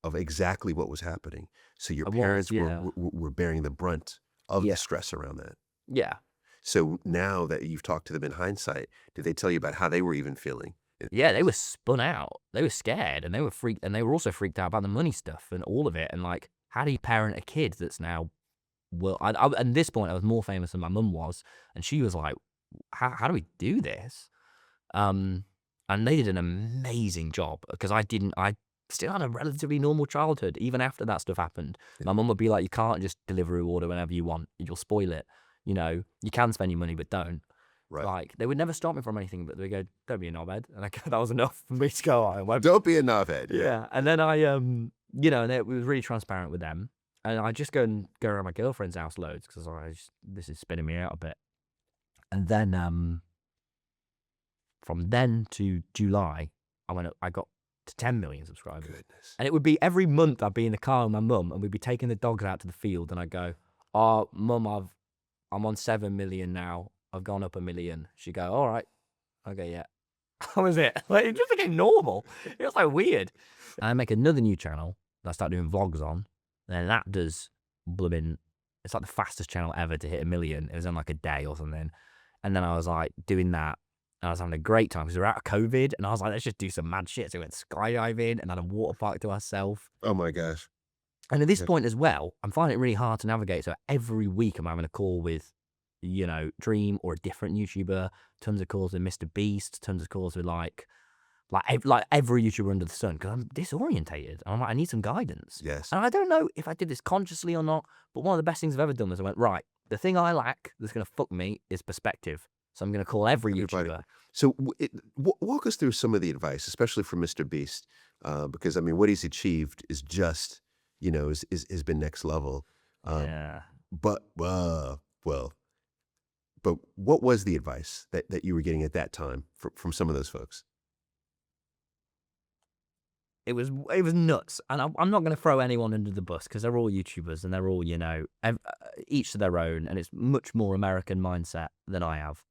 of exactly what was happening. So your parents were bearing the brunt of the stress around that. Yeah. So now that you've talked to them in hindsight, did they tell you about how they were even feeling? Yeah, they were spun out. They were scared and they were freaked. And they were also freaked out about the money stuff and all of it. And like, how do you parent a kid that's now, well, at this point, I was more famous than my mum was. And she was like, how do we do this? And they did an amazing job because I still had a relatively normal childhood. Even after that stuff happened, my mum would be like, you can't just deliver an order whenever you want. You'll spoil it. You know, you can spend your money, but don't. Right. Like, they would never stop me from anything, but they go, don't be a knobhead. And that was enough for me to go on. Don't be a knobhead. Yeah. And then I, and it was really transparent with them. And I just go around my girlfriend's house loads because I was like, this is spinning me out a bit. And then, from then to July, I got to 10 million subscribers. Goodness. And it would be every month I'd be in the car with my mum and we'd be taking the dogs out to the field and I'd go, oh, mum, I'm on 7 million now. I've gone up 1 million. She'd go, all right. Okay, yeah. That was it. Like, it just became normal. It was like weird. And I make another new channel that I start doing vlogs on. And that does blooming, it's like the fastest channel ever to hit 1 million. It was in like a day or something. And then I was like doing that. And I was having a great time because we were out of COVID. And I was like, let's just do some mad shit. So we went skydiving and had a water park to ourselves. Oh my gosh. And at this point as well, I'm finding it really hard to navigate. So every week I'm having a call with, Dream or a different YouTuber, tons of calls with Mr. Beast, tons of calls with like like every YouTuber under the sun, because I'm disorientated. And I'm like, I need some guidance. Yes. And I don't know if I did this consciously or not, but one of the best things I've ever done was I went, right, the thing I lack that's going to fuck me is perspective. So I'm going to call every Everybody. YouTuber. So walk us through some of the advice, especially from Mr. Beast, because I mean, what he's achieved is just, has been next level. Yeah. But but what was the advice that you were getting at that time from some of those folks? It was nuts, and I'm not going to throw anyone under the bus because they're all YouTubers and they're all each to their own, and it's much more American mindset than I have.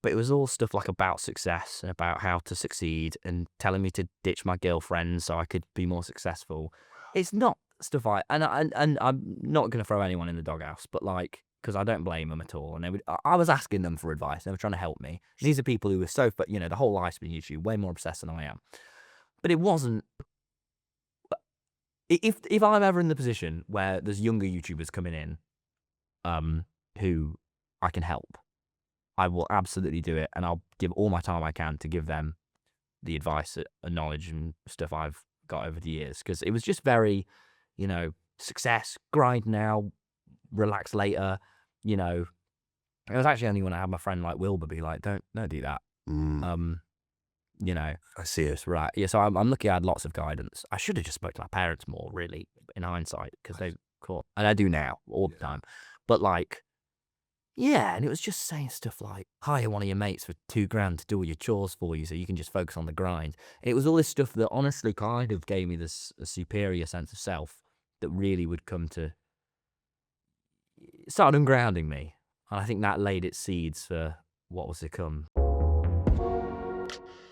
But it was all stuff like about success and about how to succeed, and telling me to ditch my girlfriend so I could be more successful. It's not stuff and I'm not going to throw anyone in the doghouse, but because I don't blame them at all. And I was asking them for advice. They were trying to help me. These are people who are the whole life's been YouTube, way more obsessed than I am. But it wasn't. If I'm ever in the position where there's younger YouTubers coming in, who I can help, I will absolutely do it, and I'll give all my time I can to give them the advice and knowledge and stuff I've got over the years. Because it was just very, success, grind now, relax later. It was actually only when I had my friend like Wilbur be like, don't do that. I see it. Right. Yeah. So I'm lucky I had lots of guidance. I should have just spoke to my parents more, really, in hindsight, because they caught, and I do now all the time. But yeah, and it was just saying stuff like, hire one of your mates for $2,000 to do all your chores for you so you can just focus on the grind. And it was all this stuff that honestly kind of gave me this a superior sense of self that really would come to start ungrounding me. And I think that laid its seeds for what was to come.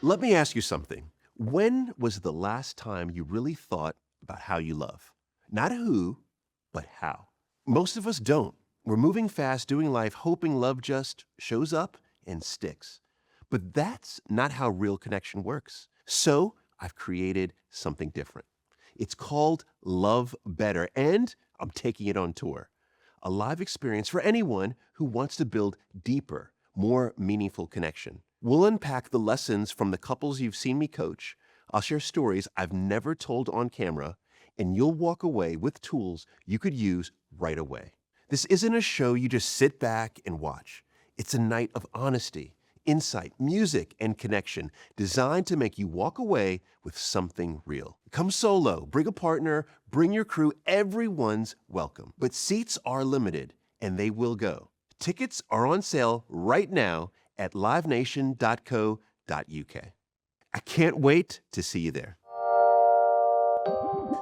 Let me ask you something. When was the last time you really thought about how you love? Not who, but how. Most of us don't. We're moving fast, doing life, hoping love just shows up and sticks. But that's not how real connection works. So I've created something different. It's called Love Better, and I'm taking it on tour. A live experience for anyone who wants to build deeper, more meaningful connection. We'll unpack the lessons from the couples you've seen me coach. I'll share stories I've never told on camera, and you'll walk away with tools you could use right away. This isn't a show you just sit back and watch. It's a night of honesty, insight, music, and connection designed to make you walk away with something real. Come solo, bring a partner, bring your crew, everyone's welcome. But seats are limited, and they will go. Tickets are on sale right now at livenation.co.uk. I can't wait to see you there.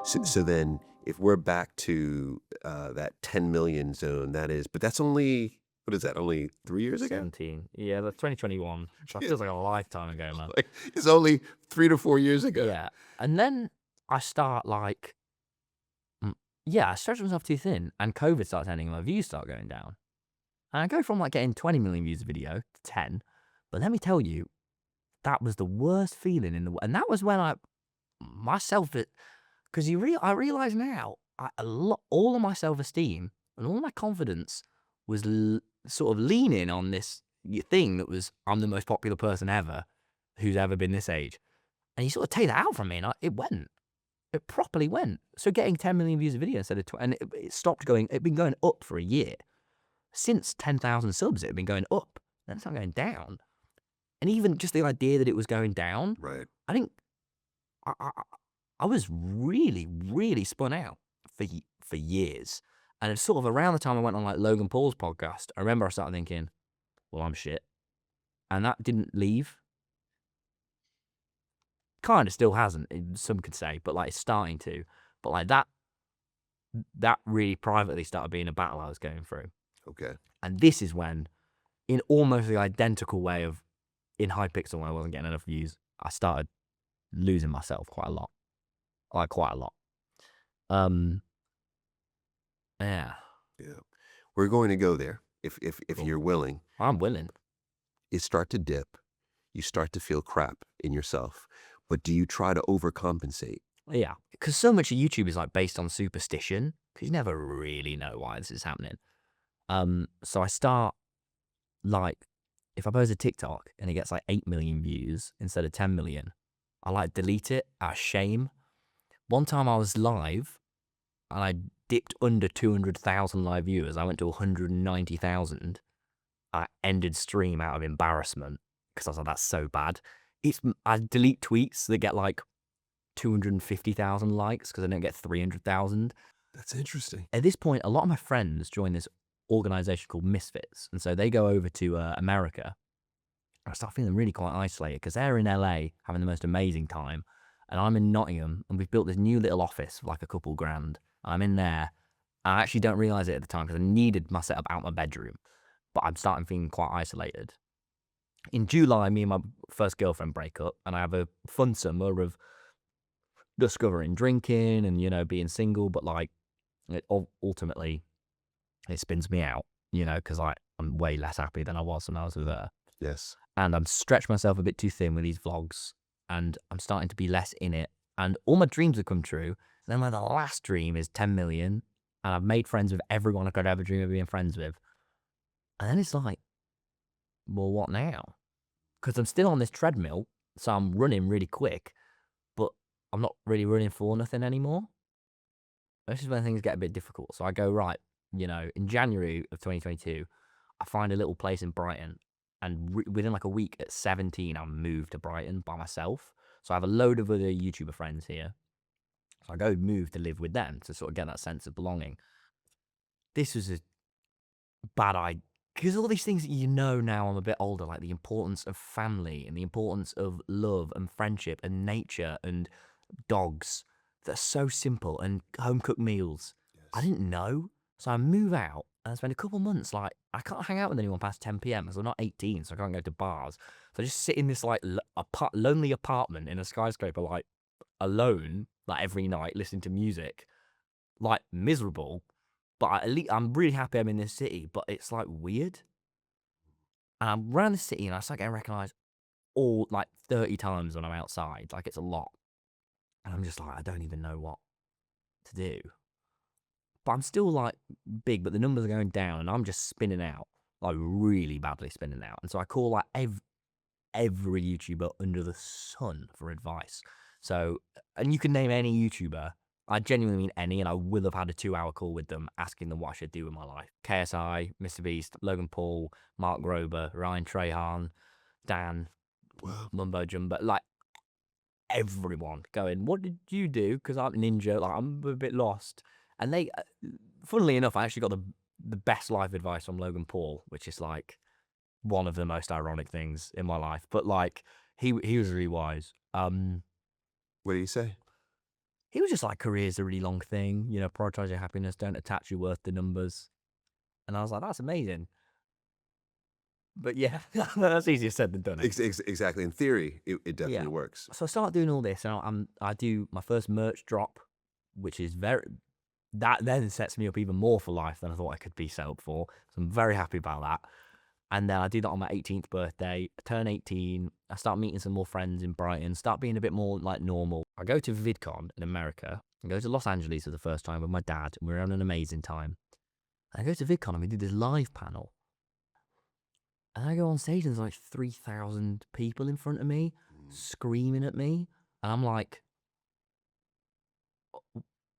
So then, if we're back to that 10 million zone, but that's only, what is that, only 3 years ago? 17. Yeah, that's 2021. That feels like a lifetime ago, man. It's only 3 to 4 years ago. Yeah. And then I start I stretch myself too thin, and COVID starts ending and my views start going down. And I go from getting 20 million views a video to 10. But let me tell you, that was the worst feeling in the world. And that was when because I realize now, all of my self-esteem and all my confidence was sort of leaning on this thing that was, I'm the most popular person ever who's ever been this age. And you sort of take that out from me, and it went. It properly went. So getting 10 million views a video instead of 20, and it stopped going, it'd been going up for a year. Since 10,000 subs, it had been going up. Then it's not going down. And even just the idea that it was going down, Right. I think I was really, really spun out for years. And it's sort of around the time I went on Logan Paul's podcast, I remember I started thinking, well, I'm shit. And that didn't leave. Kind of still hasn't, some could say, but it's starting to. But that really privately started being a battle I was going through. Okay. And this is when, in almost the identical way of in Hypixel when I wasn't getting enough views, I started losing myself quite a lot. Quite a lot. Yeah. We're going to go there if Cool. you're willing. I'm willing. It start to dip. You start to feel crap in yourself. But do you try to overcompensate? Yeah. Because so much of YouTube is based on superstition, because you never really know why this is happening. So I start if I post a TikTok and it gets like 8 million views instead of 10 million, I like delete it out of shame. One time I was live and I dipped under 200,000 live viewers. I went to 190,000. I ended stream out of embarrassment because I was like, that's so bad. I delete tweets that get like 250,000 likes because I don't get 300,000. That's interesting. At this point, a lot of my friends join this organization called Misfits. And so they go over to America. I start feeling really quite isolated because they're in LA having the most amazing time. And I'm in Nottingham and we've built this new little office for like a couple grand. I'm in there. I actually don't realize it at the time because I needed my setup out my bedroom. But I'm starting feeling quite isolated. In July, me and my first girlfriend break up, and I have a fun summer of discovering drinking and, you know, being single. But like, ultimately, it spins me out, you know, because I'm way less happy than I was when I was with her. Yes. And I'm stretched myself a bit too thin with these vlogs, and I'm starting to be less in it. And all my dreams have come true. Then my last dream is 10 million, and I've made friends with everyone I could ever dream of being friends with. And then it's like, well, what now? Because I'm still on this treadmill, so I'm running really quick, but I'm not really running for nothing anymore. This is when things get a bit difficult. So I go, right, you know, in January of 2022, I find a little place in Brighton, and within like a week at 17, I moved to Brighton by myself. So I have a load of other YouTuber friends here. So I go move to live with them to sort of get that sense of belonging. This was a bad idea. Because all these things that you know now I'm a bit older, like the importance of family and the importance of love and friendship and nature and dogs, that are so simple, and home cooked meals. I didn't know. So I move out and I spend a couple months like, I can't hang out with anyone past 10 p.m. because I'm not 18, so I can't go to bars. So I just sit in this like lonely apartment in a skyscraper, like alone, like every night, listening to music, like miserable. But at least I'm really happy I'm in this city, but it's like weird. And I'm around the city and I start getting recognised all like 30 times when I'm outside. Like it's a lot. And I'm just like, I don't even know what to do. But I'm still like big, but the numbers are going down and I'm just spinning out, like really badly spinning out. And so I call like every YouTuber under the sun for advice. So, and you can name any YouTuber. I genuinely mean any, and I will have had a 2-hour call with them asking them what I should do with my life. KSI, Mr. Beast, Logan Paul, Mark Grober, Ryan Trahan, Dan, Mumbo Jumbo, like everyone going, what did you do? Because I'm a ninja, like I'm a bit lost. And they, funnily enough, I actually got the best life advice from Logan Paul, which is like one of the most ironic things in my life. But like, he was really wise. What did he say? He was just like, career's a really long thing, you know, prioritize your happiness, don't attach your worth to numbers. And I was like, that's amazing. But yeah, that's easier said than done. Exactly. In theory, it definitely Yeah. works. So I started doing all this, and I do my first merch drop, which is that then sets me up even more for life than I thought I could be set up for. So I'm very happy about that. And then I do that on my 18th birthday. I turn 18. I start meeting some more friends in Brighton. Start being a bit more like normal. I go to VidCon in America. I go to Los Angeles for the first time with my dad. And we're having an amazing time. I go to VidCon and we do this live panel. And I go on stage and there's like 3,000 people in front of me screaming at me. And I'm like,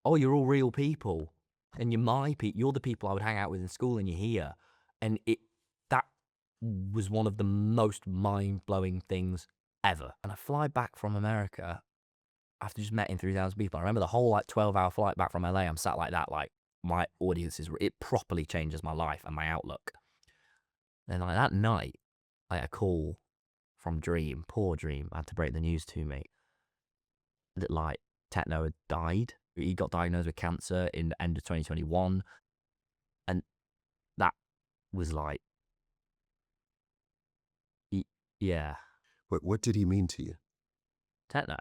oh, you're all real people. And you're my people. You're the people I would hang out with in school, and you're here. And that was one of the most mind-blowing things ever. And I fly back from America after just meeting 3,000 people. I remember the whole like 12-hour flight back from LA. I'm sat like that, like my audiences. It properly changes my life and my outlook. And like that night, I had a call from Dream, poor Dream, had to break the news to me that like Techno had died. He got diagnosed with cancer in the end of 2021. And that was like, yeah. What did he mean to you? Techno.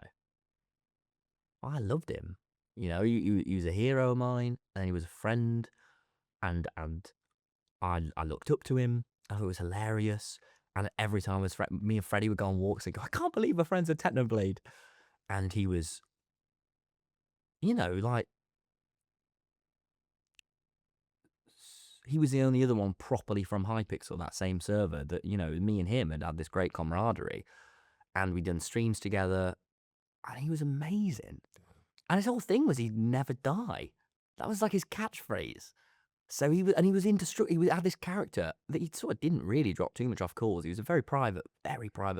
I loved him. You know, he was a hero of mine, and he was a friend, and I looked up to him. I thought it was hilarious. And every time me and Freddie would go on walks and go, I can't believe my friend's a Technoblade. And he was, you know, like, he was the only other one properly from Hypixel, that same server, that, you know, me and him had this great camaraderie, and we'd done streams together, and he was amazing. And his whole thing was he'd never die. That was like his catchphrase. So he was indestructible. He had this character that he sort of didn't really drop too much off calls. He was a very private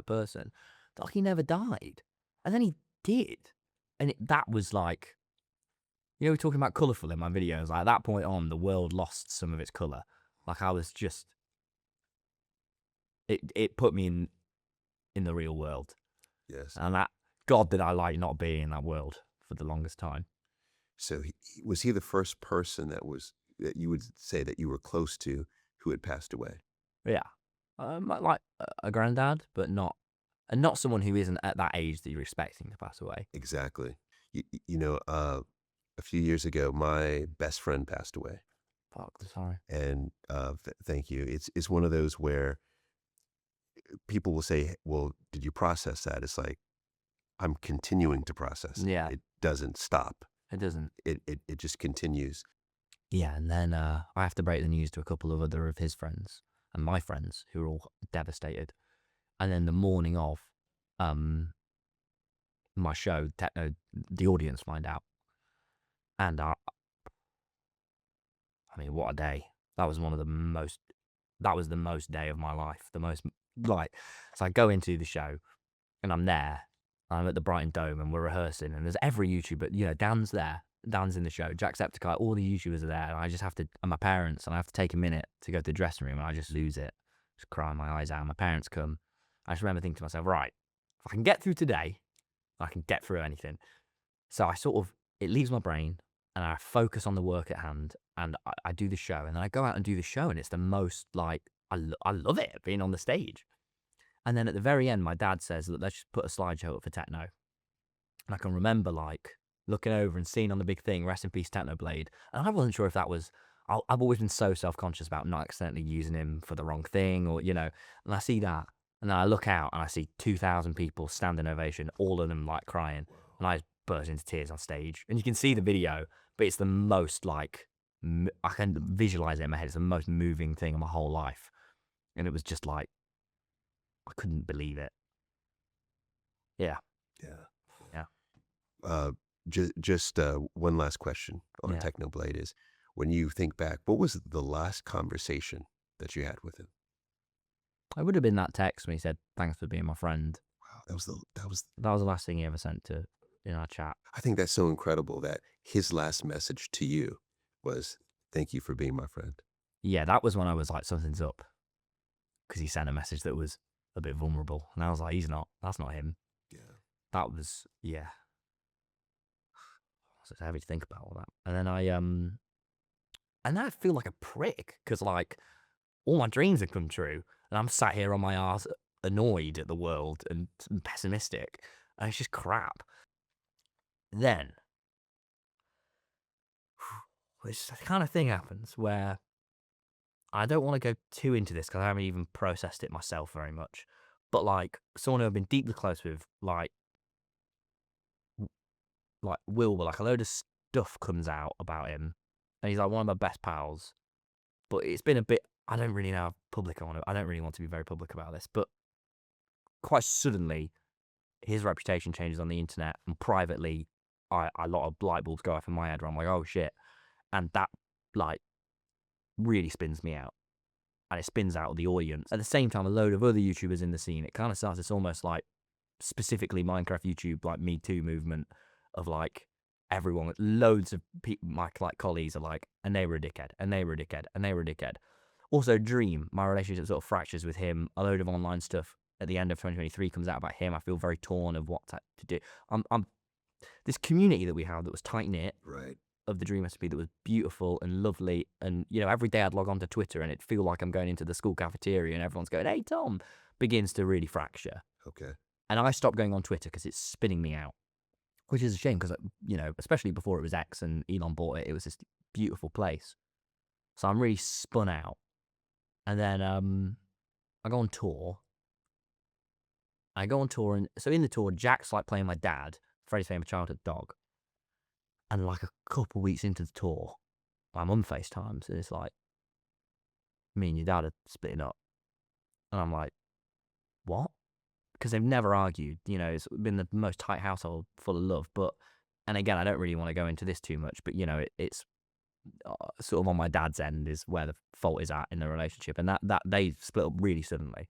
person. But like, he never died. And then he did. And that was like, you know, we're talking about colourful in my videos. Like, at that point on, the world lost some of its colour. Like, I was just... It put me in the real world. Yes. And that... God, did I like not being in that world for the longest time. So was he the first person that you would say that you were close to who had passed away? Yeah. Like a granddad, but not someone who isn't at that age that you're expecting to pass away. Exactly. You know, a few years ago, my best friend passed away. Fuck, sorry. And thank you. It's one of those where people will say, well, did you process that? It's like, I'm continuing to process it. Yeah. It doesn't stop. It doesn't. It just continues. Yeah, and then I have to break the news to a couple of other of his friends and my friends who are all devastated. And then the morning of my show, Techno, the audience find out. And I mean, what a day. That was the most day of my life. The most, like, so I go into the show and I'm there. I'm at the Brighton Dome and we're rehearsing, and there's every YouTuber, you know, Dan's there. Dan's in the show, Jacksepticeye, all the YouTubers are there, and I just have to, and my parents, and I have to take a minute to go to the dressing room, and I just lose it, just crying my eyes out. My parents come. I just remember thinking to myself, right, if I can get through today, I can get through anything. So I sort of, it leaves my brain, and I focus on the work at hand, and I do the show, and then I go out and do the show, and it's the most, like, I love it, being on the stage. And then at the very end, my dad says, look, let's just put a slideshow up for Techno. And I can remember, like, looking over and seeing on the big thing, rest in peace, Technoblade. And I wasn't sure if that was... I've always been so self-conscious about not accidentally using him for the wrong thing, or, you know. And I see that, and then I look out, and I see 2,000 people standing ovation, all of them, like, crying. And I just burst into tears on stage. And you can see the video, but it's the most, like... I can visualize it in my head. It's the most moving thing in my whole life. And it was just, like... I couldn't believe it. Yeah. Just one last question on Yeah. Technoblade is, when you think back, what was the last conversation that you had with him? It would have been that text when he said, thanks for being my friend. Wow, that was the last thing he ever sent in our chat. I think that's so incredible that his last message to you was, thank you for being my friend. Yeah, that was when I was like, something's up. Because he sent a message that was a bit vulnerable. And I was like, that's not him. Yeah. That was, yeah. So it's heavy to think about all that. And then and then I feel like a prick, because, like, all my dreams have come true, and I'm sat here on my arse, annoyed at the world and pessimistic, and it's just crap. Then this kind of thing happens where I don't want to go too into this because I haven't even processed it myself very much, but, like, someone who I've been deeply close with, like Wilbur, like, a load of stuff comes out about him, and he's like one of my best pals, but it's been a bit, I don't really know how public I don't really want to be very public about this, but quite suddenly his reputation changes on the internet, and privately a lot of light bulbs go off in my head where I'm like, oh shit, and that, like, really spins me out, and it spins out the audience. At the same time, a load of other YouTubers in the scene, it kind of starts this almost like, specifically Minecraft YouTube, like, Me Too movement of, like, everyone, loads of people, my, like, colleagues are like, and they were a dickhead, and they were a dickhead, and they were a dickhead. Also, Dream, my relationship sort of fractures with him. A load of online stuff at the end of 2023 comes out about him. I feel very torn of what to do. This community that we have that was tight-knit, Right. of the DreamSMP, that was beautiful and lovely, and, you know, every day I'd log on to Twitter and it'd feel like I'm going into the school cafeteria and everyone's going, hey Tom, begins to really fracture. Okay. And I stopped going on Twitter because it's spinning me out, which is a shame because, you know, especially before it was X and Elon bought it, it was this beautiful place. So I'm really spun out. And then I go on tour. And so in the tour, Jack's like playing my dad, Freddie's famous childhood dog. And like a couple weeks into the tour, I'm on FaceTime, so it's like, me and your dad are splitting up. And I'm like, what? Because they've never argued. You know, it's been the most tight household full of love. But, and again, I don't really want to go into this too much, but, you know, it's sort of on my dad's end is where the fault is at in the relationship. And that they split up really suddenly.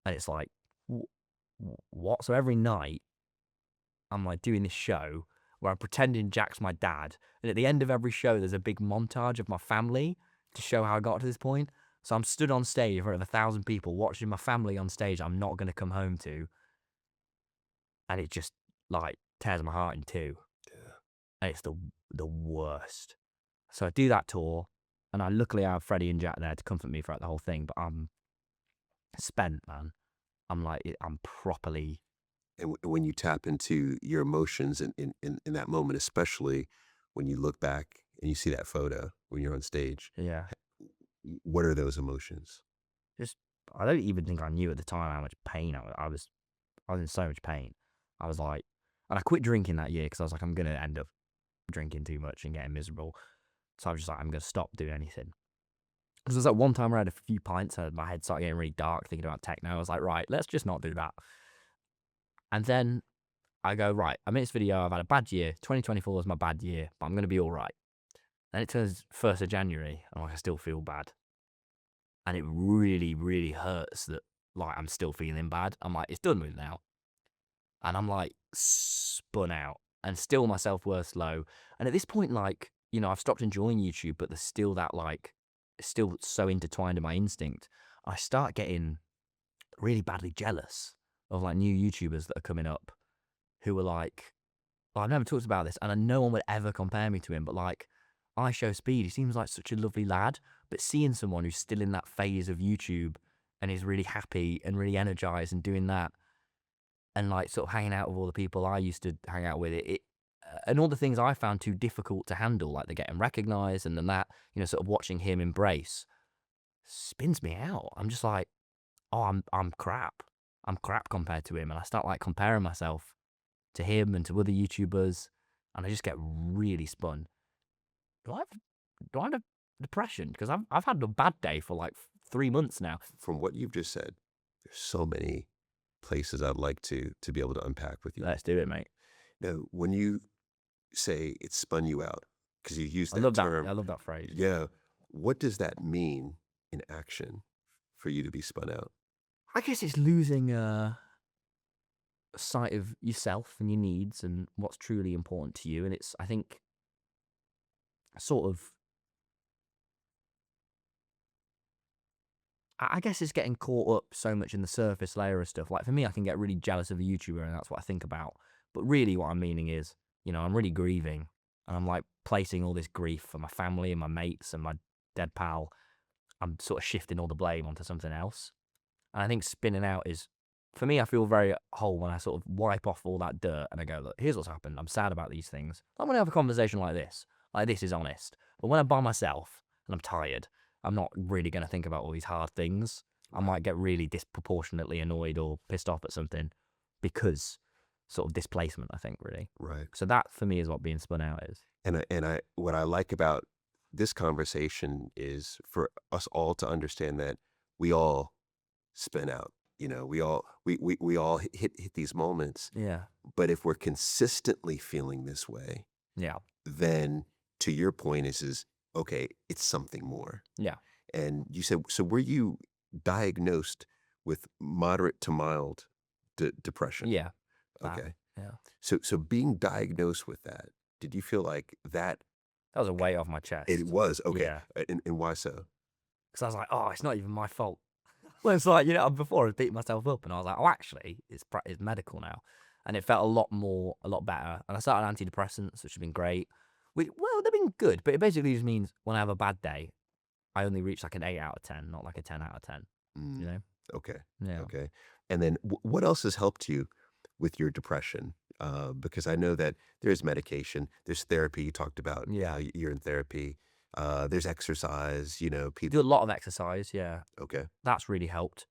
And it's like, what? So every night, I'm like doing this show where I'm pretending Jack's my dad. And at the end of every show, there's a big montage of my family to show how I got to this point. So I'm stood on stage in front of 1,000 people watching my family on stage I'm not going to come home to. And it just like tears my heart in two. Yeah. And it's the worst. So I do that tour, and I luckily have Freddie and Jack there to comfort me throughout the whole thing. But I'm spent, man. I'm properly. And when you tap into your emotions in that moment, especially when you look back and you see that photo when you're on stage, Yeah. what are those emotions? Just, I don't even think I knew at the time how much pain I was in so much pain. I was like, and I quit drinking that year because I was like, I'm going to end up drinking too much and getting miserable. So I was just like, I'm going to stop doing anything. Because there's that one time where I had a few pints and my head started getting really dark thinking about techno. I was like, right, let's just not do that. And then I go, right, I made this video, I've had a bad year. 2024 was my bad year, but I'm going to be all right. Then it turns 1st of January, and like, I still feel bad. And it really, really hurts that like I'm still feeling bad. I'm like, it's done with now. And I'm like spun out, and still my self-worth's low. And at this point, like, you know, I've stopped enjoying YouTube, but there's still that like, it's still so intertwined in my instinct. I start getting really badly jealous of like new YouTubers that are coming up who are like, well, I've never talked about this, and no one would ever compare me to him, but like, I Show Speed, he seems like such a lovely lad, but seeing someone who's still in that phase of YouTube and is really happy and really energized and doing that, and like sort of hanging out with all the people I used to hang out with, and all the things I found too difficult to handle, like the getting recognized and then that, you know, sort of watching him embrace, spins me out. I'm just like, oh, I'm crap. I'm crap compared to him, and I start like comparing myself to him and to other YouTubers, and I just get really spun. Do I have depression? Because I've had a bad day for like 3 months now. From what you've just said, there's so many places I'd like to be able to unpack with you. Let's do it, mate. Now, when you say it spun you out, because you used I that love term, that. I love that phrase. yeah, what does that mean in action for you to be spun out? I guess it's losing sight of yourself and your needs and what's truly important to you. And it's, I think, sort of, I guess it's getting caught up so much in the surface layer of stuff. Like for me, I can get really jealous of a YouTuber, and that's what I think about. But really what I'm meaning is, you know, I'm really grieving, and I'm like placing all this grief for my family and my mates and my dead pal. I'm sort of shifting all the blame onto something else. And I think spinning out is, for me, I feel very whole when I sort of wipe off all that dirt and I go, look, here's what's happened. I'm sad about these things. I'm going to have a conversation like this. Like, this is honest. But when I'm by myself and I'm tired, I'm not really going to think about all these hard things. I might get really disproportionately annoyed or pissed off at something because sort of displacement, I think, really. Right. So that, for me, is what being spun out is. And what I like about this conversation is for us all to understand that we all spin out. You know, we all hit these moments. Yeah. But if we're consistently feeling this way, Yeah. then to your point is okay, it's something more. Yeah. And you said, so were you diagnosed with moderate to mild depression? Yeah. Okay. Yeah. So being diagnosed with that, did you feel like that? That was a weight off my chest. It was, okay. Yeah. And why so? Because I was like, oh, it's not even my fault. Well, it's like, you know, before I was beating myself up, and I was like, oh, actually, it's medical now. And it felt a lot better. And I started antidepressants, which have been great. Well, they've been good, but it basically just means when I have a bad day, I only reach like an 8 out of 10, not like a 10 out of 10, you know? Okay. Yeah. Okay. And then what else has helped you with your depression? Because I know that there's medication, there's therapy. You talked about, Yeah. You're in therapy. There's exercise, you know, Do people. a lot of exercise, yeah. Okay. That's really helped.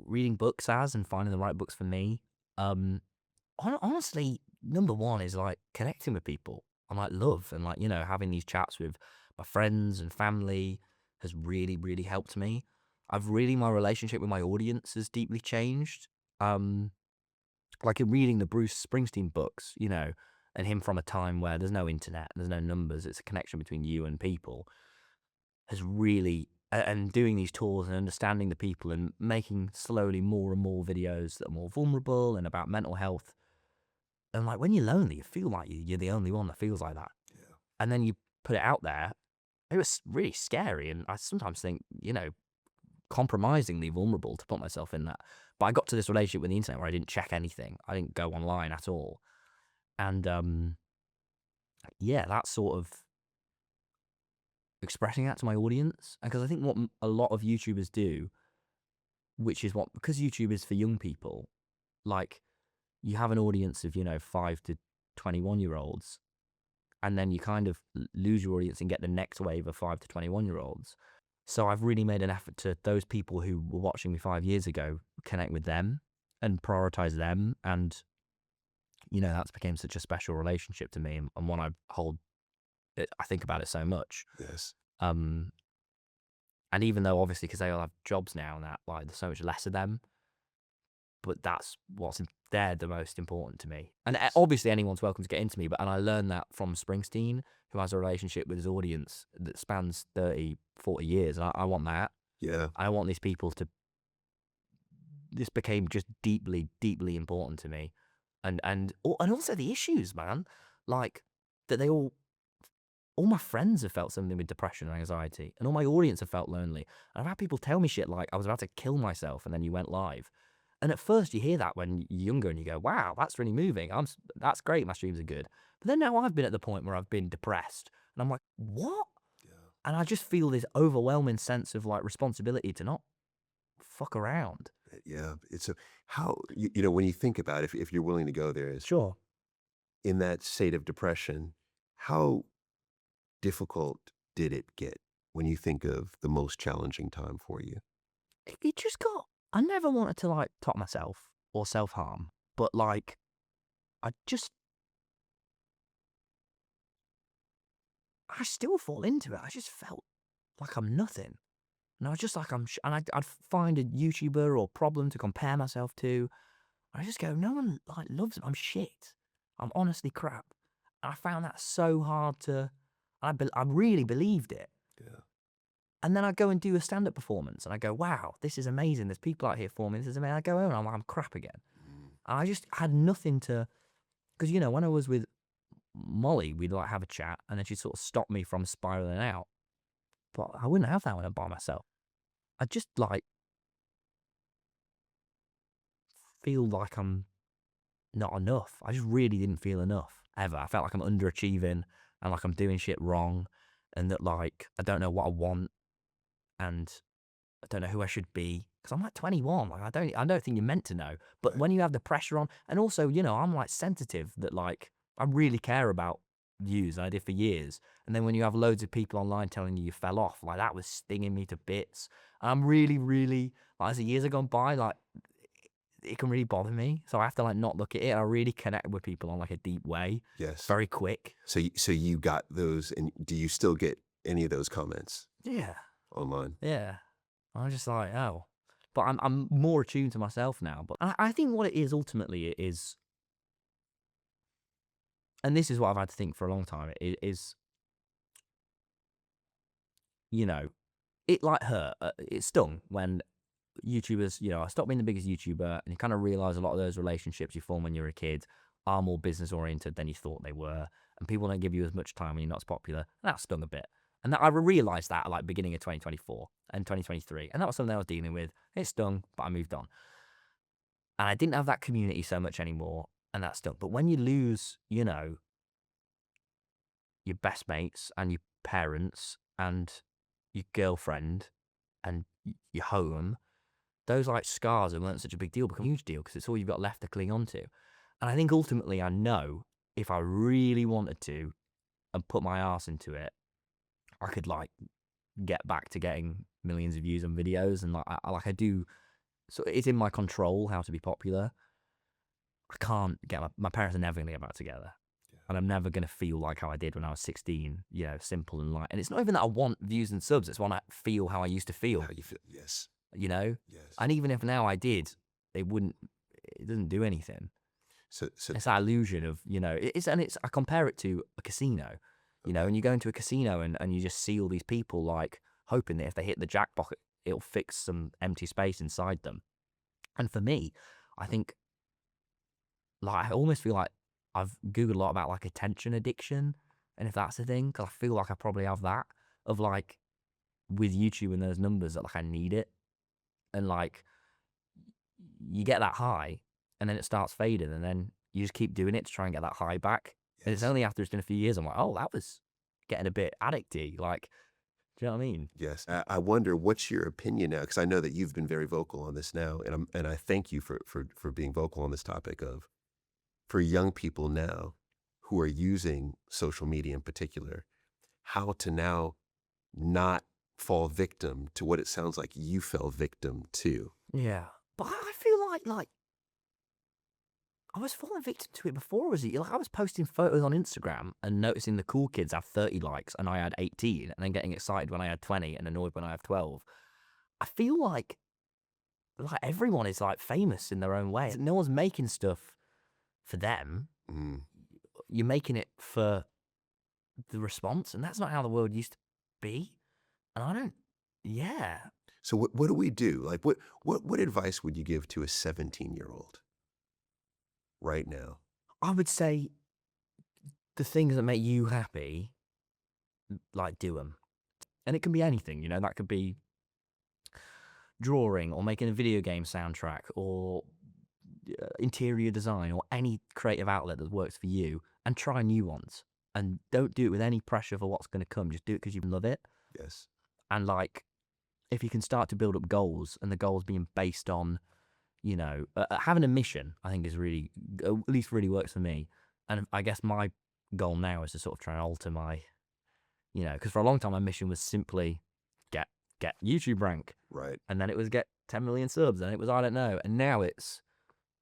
Reading books and finding the right books for me. Honestly, number one is like connecting with people and like love, and like, you know, having these chats with my friends and family has really, really helped me. My relationship with my audience has deeply changed. Like in reading the Bruce Springsteen books, you know, and him from a time where there's no internet, there's no numbers, it's a connection between you and people, has really, and doing these tours and understanding the people and making slowly more and more videos that are more vulnerable and about mental health. And like when you're lonely, you feel like you're the only one that feels like that. Yeah. And then you put it out there. It was really scary. And I sometimes think, you know, compromisingly vulnerable to put myself in that. But I got to this relationship with the internet where I didn't check anything. I didn't go online at all. And yeah, that sort of expressing that to my audience. Because I think what a lot of YouTubers do, which is because YouTube is for young people, like you have an audience of, you know, 5 to 21-year-olds, and then you kind of lose your audience and get the next wave of 5 to 21-year-olds. So I've really made an effort to those people who were watching me 5 years ago, connect with them and prioritize them. And, you know, that's became such a special relationship to me, and one I hold, I think about it so much. Yes. And even though obviously, because they all have jobs now and that, like there's so much less of them, but that's they're the most important to me. And obviously anyone's welcome to get into me, and I learned that from Springsteen, who has a relationship with his audience that spans 30, 40 years. And I want that. Yeah. I want these people to, this became just deeply, deeply important to me. And also the issues, man, like that all my friends have felt something with depression and anxiety, and all my audience have felt lonely. And I've had people tell me shit like I was about to kill myself and then you went live. And at first you hear that when you're younger and you go, wow, that's really moving. That's great. My streams are good. But then now I've been at the point where I've been depressed and I'm like, what? Yeah. And I just feel this overwhelming sense of like responsibility to not fuck around. Yeah. It's how, you know, when you think about it, if you're willing to go there, is Sure. in that state of depression, how difficult did it get when you think of the most challenging time for you? It just I never wanted to like top myself or self-harm, but like, I still fall into it. I just felt like I'm nothing. And I was just like, and I'd find a YouTuber or problem to compare myself to. I just go, no one like loves me. I'm shit. I'm honestly crap. And I found that so hard to, I really believed it. Yeah. And then I go and do a stand-up performance and I go, wow, this is amazing. There's people out here for me. This is amazing. I go home and I'm crap again. And I just had nothing to, because, you know, when I was with Molly, we'd like have a chat and then she'd sort of stop me from spiraling out. But I wouldn't have that when I'm by myself. I just like feel like I'm not enough. I just really didn't feel enough ever. I felt like I'm underachieving and like I'm doing shit wrong and that like I don't know what I want and I don't know who I should be because I'm like 21. Like I don't think you're meant to know. But Right. when you have the pressure on, and also, you know, I'm like sensitive that like I really care about views. I did for years. And then when you have loads of people online telling you fell off, like that was stinging me to bits. I'm really, really, like as the years have gone by, like it can really bother me. So I have to like not look at it. I really connect with people on like a deep way. Yes. Very quick. So you got those, and do you still get any of those comments Yeah. online? Yeah. I'm just like, oh. But I'm more attuned to myself now. But I think what it is ultimately is, and this is what I've had to think for a long time, is, you know, it like hurt. It stung when YouTubers, you know, I stopped being the biggest YouTuber and you kind of realize a lot of those relationships you form when you're a kid are more business oriented than you thought they were. And people don't give you as much time when you're not as popular. And that stung a bit. And I realized that at like beginning of 2024 and 2023. And that was something I was dealing with. It stung, but I moved on. And I didn't have that community so much anymore. And that stung. But when you lose, you know, your best mates and your parents and your girlfriend and your home, those like scars that weren't such a big deal become a huge deal because it's all you've got left to cling on to. And I think ultimately I know if I really wanted to and put my ass into it, I could like get back to getting millions of views on videos and like I do. So it's in my control how to be popular. I can't get my parents are never going to get back together. Yeah. And I'm never going to feel like how I did when I was 16, simple and light. And it's not even that I want views and subs. It's when I feel how I used to feel, How you feel? Yes. Yes. Yes. And even if now I did, it doesn't do anything. So It's that illusion of, I compare it to a casino, and you go into a casino and you just see all these people like hoping that if they hit the jackpot, it'll fix some empty space inside them. And for me, I think, like, I almost feel like I've Googled a lot about like attention addiction, and if that's a thing, because I feel like I probably have that of like with YouTube and those numbers that like I need it, and like you get that high, and then it starts fading, and then you just keep doing it to try and get that high back. And it's Yes. only after it's been a few years I'm like, oh, that was getting a bit addicty. Like, do you know what I mean? Yes. I wonder what's your opinion now, because I know that you've been very vocal on this now, and I thank you for being vocal on this topic of, for young people now who are using social media in particular, how to now not fall victim to what it sounds like you fell victim to. Yeah. But I feel like I was falling victim to it before. I was posting photos on Instagram and noticing the cool kids have 30 likes and I had 18, and then getting excited when I had 20 and annoyed when I have 12. I feel like everyone is like famous in their own way. No one's making stuff for them. Mm. You're making it for the response, and that's not how the world used to be. And I don't. Yeah. So what do we do? Like what advice would you give to a 17-year-old right now? I would say the things that make you happy, like, do them. And it can be anything, that could be drawing or making a video game soundtrack or interior design or any creative outlet that works for you, and try new ones. And don't do it with any pressure for what's going to come. Just do it because you love it. Yes. And like, if you can start to build up goals, and the goals being based on, having a mission, I think is really, at least really works for me. And I guess my goal now is to sort of try and alter my, because for a long time my mission was simply get YouTube rank. Right. And then it was get 10 million subs, and it was, I don't know. And now it's,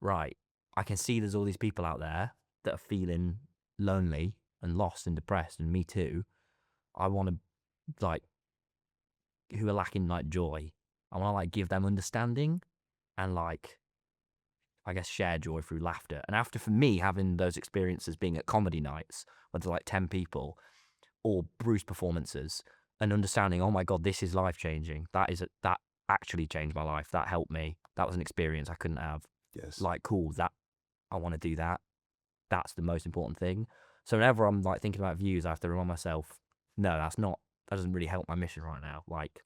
right, I can see there's all these people out there that are feeling lonely and lost and depressed, and me too. I want to, like, who are lacking, like, joy. I want to, like, give them understanding and, like, I guess share joy through laughter. And after, for me, having those experiences being at comedy nights, where there's like 10 people, or Bruce performances, and understanding, oh my God, this is life changing. That actually changed my life. That helped me. That was an experience I couldn't have. Yes. Like, cool, that I want to do that. That's the most important thing. So whenever I'm like thinking about views, I have to remind myself, no, that doesn't really help my mission right now. Like,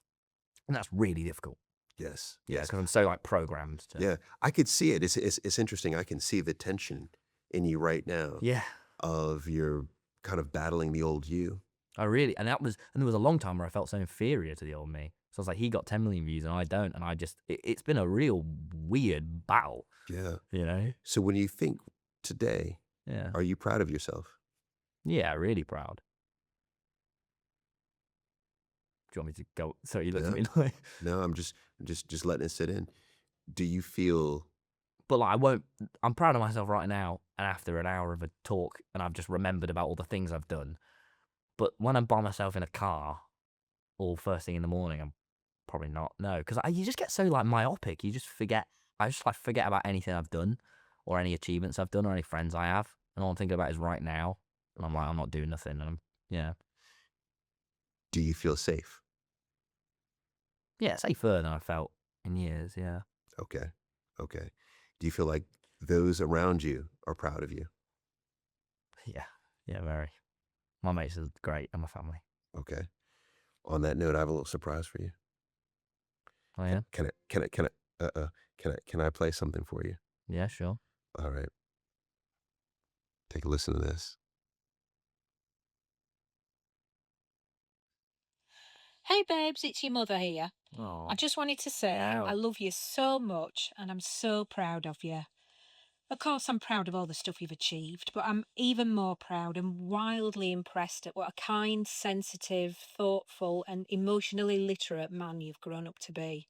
and that's really difficult. Yes. Yeah, Yes. because I'm so like programmed to. Yeah. I could see it. It's interesting. I can see the tension in you right now Yeah. of your kind of battling the old you. And there was a long time where I felt so inferior to the old me. So I was like, he got 10 million views and I don't. And it's been a real weird battle, Yeah. So when you think today, Yeah. are you proud of yourself? Yeah, really proud. Do you want me to go? So you look at me like. No, I'm just letting it sit in. Do you feel? But like, I'm proud of myself right now. And after an hour of a talk, and I've just remembered about all the things I've done. But when I'm by myself in a car, or first thing in the morning, I'm probably not. No, because you just get so like myopic. You just forget. I just like forget about anything I've done, or any achievements I've done, or any friends I have. And all I'm thinking about is right now. And I'm like, I'm not doing nothing. And yeah. Do you feel safe? Yeah, safer than I felt in years. Yeah. Okay. Okay. Do you feel like those around you are proud of you? Yeah. Yeah, very. My mates are great, and my family. Okay. On that note, I have a little surprise for you. Oh yeah. Can I play something for you? Yeah, sure. All right. Take a listen to this. Hey babes, it's your mother here. Oh. I just wanted to say I love you so much and I'm so proud of you. Of course, I'm proud of all the stuff you've achieved, but I'm even more proud and wildly impressed at what a kind, sensitive, thoughtful, and emotionally literate man you've grown up to be.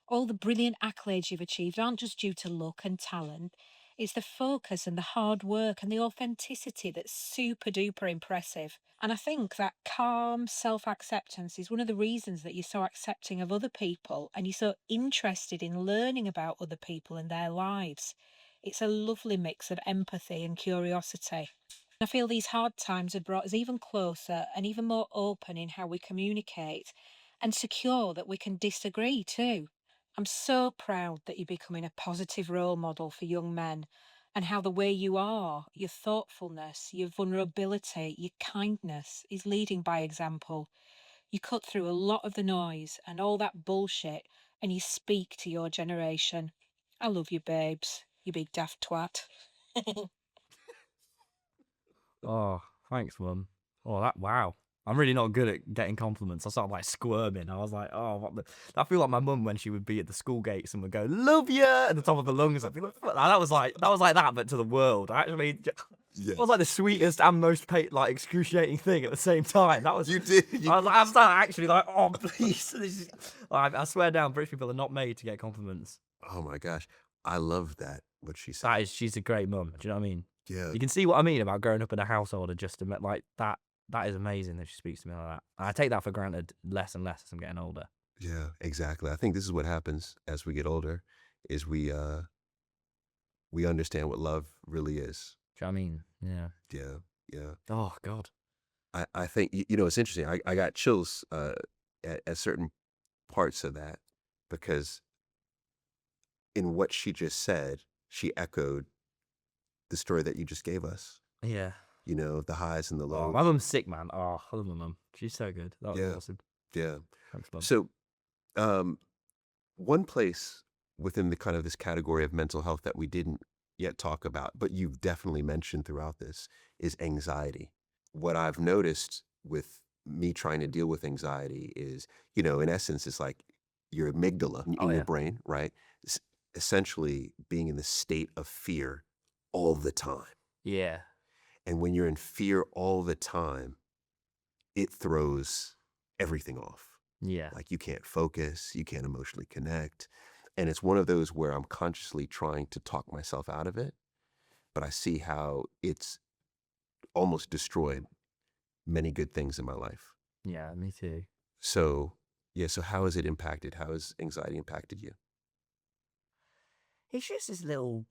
All the brilliant accolades you've achieved aren't just due to luck and talent. It's the focus and the hard work and the authenticity that's super duper impressive. And I think that calm self acceptance is one of the reasons that you're so accepting of other people and you're so interested in learning about other people and their lives. It's a lovely mix of empathy and curiosity. I feel these hard times have brought us even closer and even more open in how we communicate and secure that we can disagree too. I'm so proud that you're becoming a positive role model for young men and how the way you are, your thoughtfulness, your vulnerability, your kindness is leading by example. You cut through a lot of the noise and all that bullshit and you speak to your generation. I love you, babes, you big daft twat. Oh, thanks, Mum. Oh, wow. I'm really not good at getting compliments. I started like squirming. I was like, oh, what the... I feel like my mum when she would be at the school gates and would go, "Love ya" at the top of her lungs. I'd be like, "Fuck that." That was like that, but to the world. It was like the sweetest and most like excruciating thing at the same time. That was You did. I was like, actually like, oh please. I swear down, British people are not made to get compliments. Oh my gosh, I love that. What she said. She's a great mum. Do you know what I mean? Yeah. You can see what I mean about growing up in a household and just like that. That is amazing that she speaks to me like that. And I take that for granted less and less as I'm getting older. Yeah, exactly. I think this is what happens as we get older, is we understand what love really is. Do you know what I mean? Yeah. Yeah, yeah. Oh God. I think it's interesting. I got chills at certain parts of that, because in what she just said, she echoed the story that you just gave us. Yeah. The highs and the Oh, lows. my mum's sick, man. Oh, I love my mum. She's so good. That was Yeah. awesome. Yeah. Thanks, Mum. So, one place within the kind of this category of mental health that we didn't yet talk about, but you've definitely mentioned throughout this, is anxiety. What I've noticed with me trying to deal with anxiety is, in essence, it's like your amygdala in your brain, right? It's essentially being in the state of fear all the time. Yeah. And when you're in fear all the time, it throws everything off. Yeah. Like you can't focus, you can't emotionally connect. And it's one of those where I'm consciously trying to talk myself out of it, but I see how it's almost destroyed many good things in my life. Yeah, me too. So, so how has it impacted? How has anxiety impacted you? It's just this little...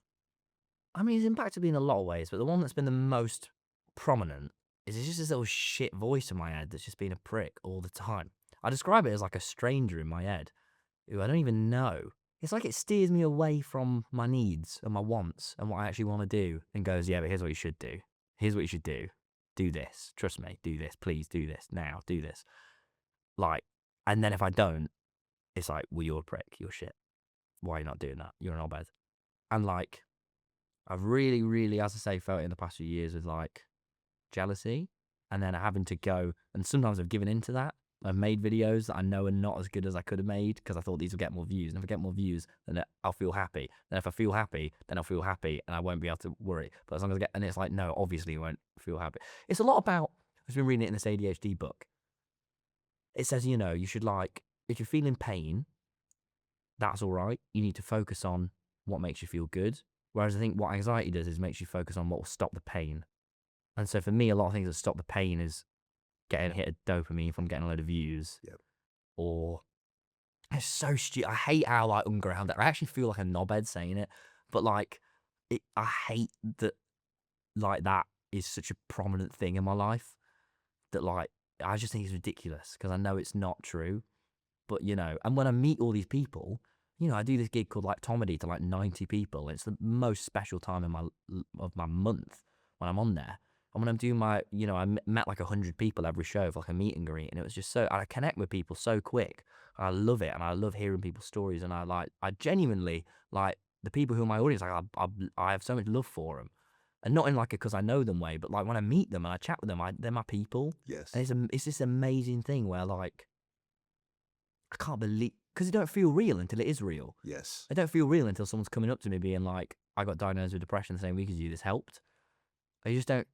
I mean, it's impacted me in a lot of ways, but the one that's been the most prominent is it's just this little shit voice in my head that's just been a prick all the time. I describe it as like a stranger in my head who I don't even know. It's like it steers me away from my needs and my wants and what I actually want to do and goes, yeah, but here's what you should do. Here's what you should do. Do this. Trust me. Do this. Please do this. Now. Do this. Like, and then if I don't, it's like, well, you're a prick. You're shit. Why are you not doing that? You're an obed. And like, I've really, really, as I say, felt it in the past few years with like jealousy, and then having to go, and sometimes I've given into that. I've made videos that I know are not as good as I could have made because I thought these would get more views. And if I get more views, then I'll feel happy. Then if I feel happy, then I'll feel happy and I won't be able to worry. But as long as I get, and it's like, no, obviously you won't feel happy. It's a lot about, I've been reading it in this ADHD book. It says, you should like, if you're feeling pain, that's all right. You need to focus on what makes you feel good. Whereas I think what anxiety does is makes you focus on what will stop the pain. And so for me, a lot of things that stop the pain is getting hit of dopamine from getting a load of views. Yep. Or it's so stupid. I hate how like ungrounded. I actually feel like a knobhead saying it, but like I hate that like that is such a prominent thing in my life that like I just think it's ridiculous because I know it's not true. But and when I meet all these people, I do this gig called like Comedy to like 90 people. It's the most special time of my month when I'm on there. And when I'm doing my, I met like 100 people every show for like a meet and greet, and it was just so, I connect with people so quick. I love it, and I love hearing people's stories, and I genuinely like the people who are my audience. Like I have so much love for them, and not in like a because I know them way, but like when I meet them and I chat with them, they're my people. Yes. And it's this amazing thing where like I can't believe, because it don't feel real until it is real. Yes. It don't feel real until someone's coming up to me being like, I got diagnosed with depression the same week as you, this helped. I just don't,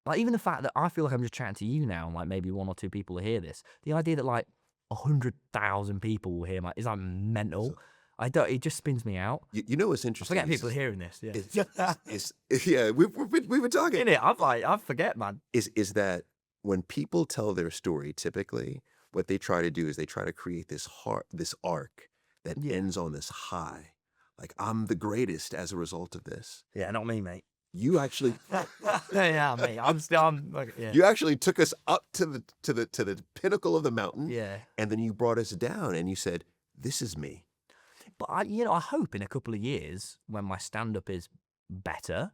like even the fact that I feel like I'm just chatting to you now and like maybe one or two people will hear this. The idea that like 100,000 people will hear is like mental. I don't. It just spins me out. You know what's I interesting? forget people are hearing this. Yeah. Yeah, we've been talking. In it, I forget, man. Is that when people tell their story, typically what they try to do is they try to create this arc that ends on this high. Like, I'm the greatest as a result of this. Yeah, not me, mate. You actually, Yeah, mate. I'm like, yeah. you actually took us up to the pinnacle of the mountain. Yeah. And then you brought us down and you said, "This is me." But I hope in a couple of years when my stand-up is better,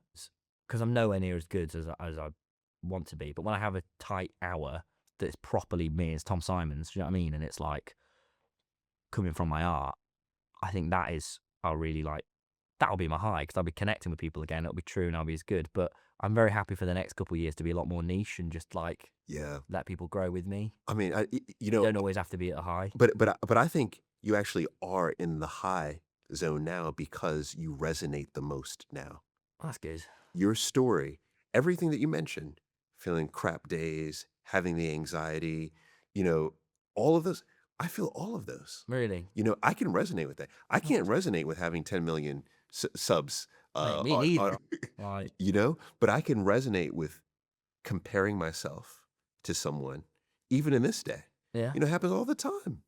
because I'm nowhere near as good as I want to be. But when I have a tight hour that's properly me as Tom Simons, do you know what I mean? And it's like coming from my art, I think I'll really like. That'll be my high because I'll be connecting with people again. It'll be true and I'll be as good. But I'm very happy for the next couple of years to be a lot more niche and just like let people grow with me. I mean, You don't always have to be at a high. But I think you actually are in the high zone now because you resonate the most now. That's good. Your story, everything that you mentioned, feeling crap days, having the anxiety, all of those. I feel all of those. Really? I can resonate with that. I can't resonate with having 10 million subs. Mate, me neither. Like, But I can resonate with comparing myself to someone, even in this day. yeah. It happens all the time.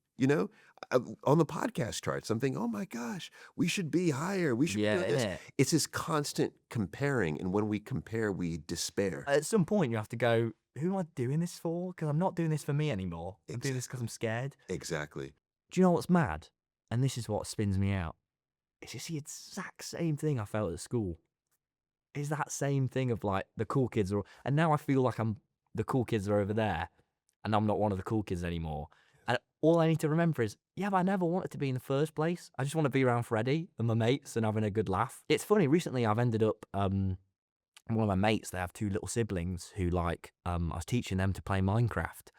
On the podcast charts, I'm thinking, oh my gosh, we should be higher. We should be doing this. innit? It's this constant comparing. And when we compare, we despair. At some point, you have to go, who am I doing this for? Because I'm not doing this for me anymore. I'm doing this because I'm scared. Exactly. Do you know what's mad? And this is what spins me out. It's just the exact same thing I felt at school. It's that same thing of like the cool kids are, and now I feel like the cool kids are over there, and I'm not one of the cool kids anymore. And all I need to remember is, but I never wanted to be in the first place. I just want to be around Freddie and my mates and having a good laugh. It's funny. Recently, I've ended up. One of my mates, they have two little siblings who I was teaching them to play Minecraft.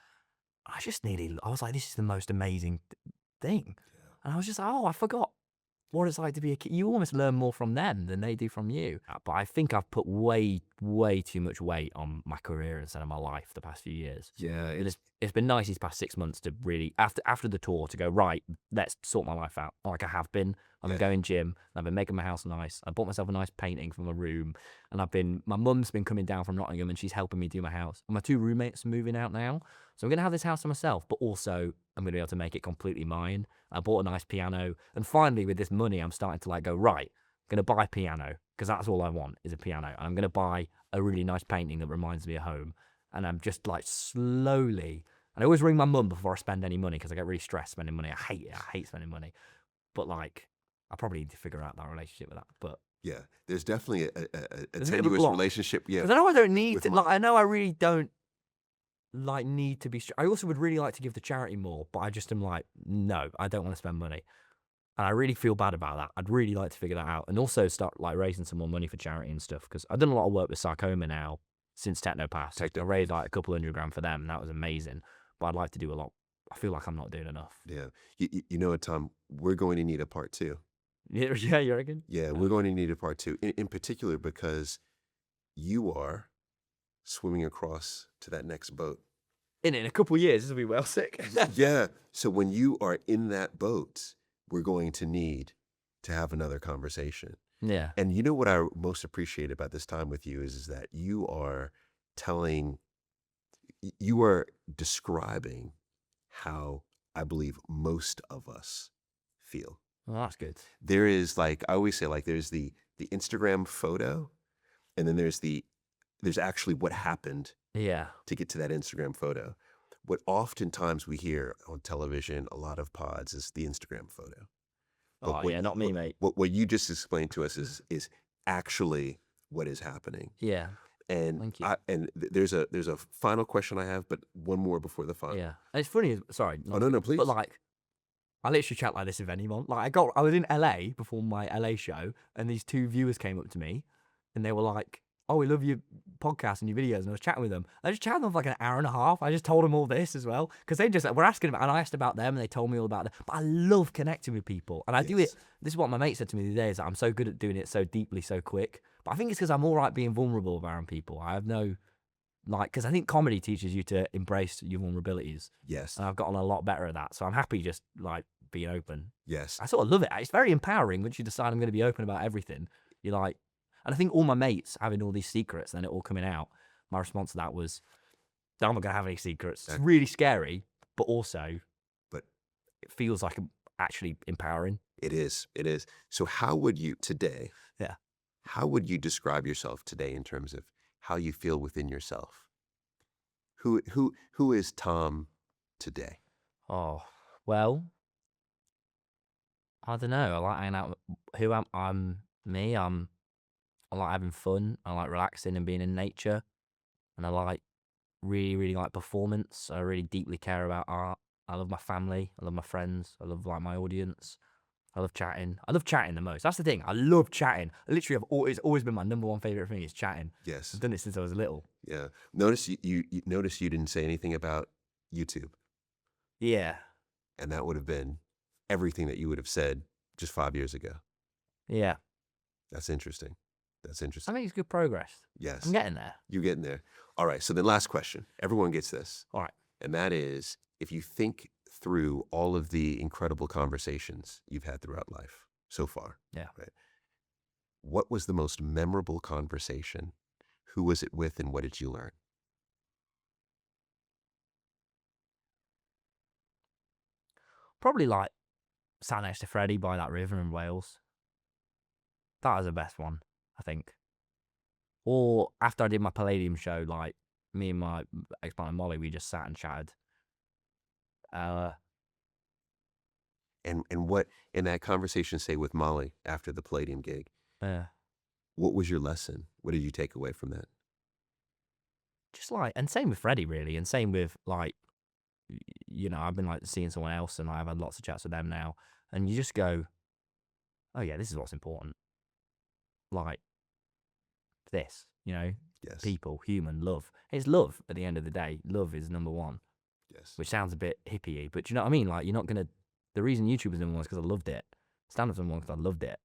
I was like, this is the most amazing thing. And I was just like, I forgot what it's like to be a kid. You almost learn more from them than they do from you. But I think I've put way, way too much weight on my career instead of my life the past few years. Yeah. It's been nice these past 6 months to really, after the tour, to go, right, let's sort my life out like I have been. I've been going gym, and I've been making my house nice. I bought myself a nice painting for my room, and my mum's been coming down from Nottingham and she's helping me do my house. And my two roommates are moving out now. So I'm going to have this house to myself, but also I'm going to be able to make it completely mine. I bought a nice piano, and finally with this money, I'm starting to go, right, I'm going to buy a piano, because that's all I want is a piano. And I'm going to buy a really nice painting that reminds me of home. And I'm just slowly, and I always ring my mum before I spend any money because I get really stressed spending money. I hate it. I hate spending money. But I probably need to figure out that relationship with that. But Yeah. There's definitely a There's a bit of a tenuous block. relationship. Yeah. because I know I don't need with to, I know I really don't need to be, I also would really like to give to charity more, but I just am no, I don't want to spend money. And I really feel bad about that. I'd really like to figure that out and also start raising some more money for charity and stuff, because I've done a lot of work with Sarcoma now since Technopass. I raised a couple $100 for them, and that was amazing. But I'd like to do a lot. I feel like I'm not doing enough. Yeah. You know what, Tom? We're going to need a part 2. Yeah, you reckon? Yeah, we're going to need a part 2, in particular because you are swimming across to that next boat. In a couple of years, this will be well sick. Yeah. So when you are in that boat, we're going to need to have another conversation. Yeah. And you know what I most appreciate about this time with you is that you are describing how I believe most of us feel. Well, that's good. There is I always say, there's the Instagram photo, and then there's actually what happened Yeah. to get to that Instagram photo. What oftentimes we hear on television, a lot of pods, is the Instagram photo. But Not me, mate. What you just explained to us is actually what is happening. Yeah. And Thank you. there's a final question I have, but one more before the final. Yeah. And it's funny. Sorry. Oh, no, please. But I literally chat like this with anyone. I was in LA before my LA show, and these two viewers came up to me, and they were like, "Oh, we love your podcast and your videos." And I was chatting with them. I just chatted with them for an hour and a half. I just told them all this as well, because they just were asking about, and I asked about them, and they told me all about them. But I love connecting with people, and I do it. This is what my mate said to me the other day: is that I'm so good at doing it so deeply, so quick. But I think it's because I'm all right being vulnerable around people. I have no. Because I think comedy teaches you to embrace your vulnerabilities. Yes. And I've gotten a lot better at that. So I'm happy just being open. Yes. I sort of love it. It's very empowering once you decide I'm going to be open about everything. You're like, and I think all my mates having all these secrets and it all coming out, my response to that was, I'm not going to have any secrets. It's really scary, but also But it feels like actually empowering. it is. It is. So how would you today, Yeah. how would you describe yourself today in terms of how you feel within yourself? Who is Tom today? Oh, well, I don't know. I like hanging out. Who am I'm me. I like having fun. I like relaxing and being in nature. And I like really like performance. I really deeply care about art. I love my family. I love my friends. I love like my audience. I love chatting. I love chatting the most. That's the thing. I love chatting. I literally it's always been my number one favorite thing is chatting. Yes. I've done it since I was little. Yeah. Notice you notice you didn't say anything about YouTube, Yeah. and that would have been everything that you would have said just 5 years ago. Yeah. That's interesting. That's I interesting. think it's good progress. Yes. I'm getting there. You're getting there. All right. So then last question. Everyone gets this. All right. And that is, if you think through all of the incredible conversations you've had throughout life so far. Yeah. Right. What was the most memorable conversation? Who was it with and what did you learn? Probably like sat next to Freddie by that river in Wales. That was the best one, I think. Or after I did my Palladium show, like me and my ex-partner Molly, we just sat and chatted. And what in that conversation, say with Molly after the Palladium gig, what was your lesson? What did you take away from that? Just like, and same with Freddie really, and same with like, you know, I've been like seeing someone else and I've had lots of chats with them now, and you just go, oh yeah, this is what's important. Like this, you know, Yes. people, human, love. It's love at the end of the day. Love is number one. Yes. Which sounds a bit hippie-y, but do you know what I mean? Like, you're not going to... The reason YouTube was number one is because I loved it. Stand-up's number one because I loved it.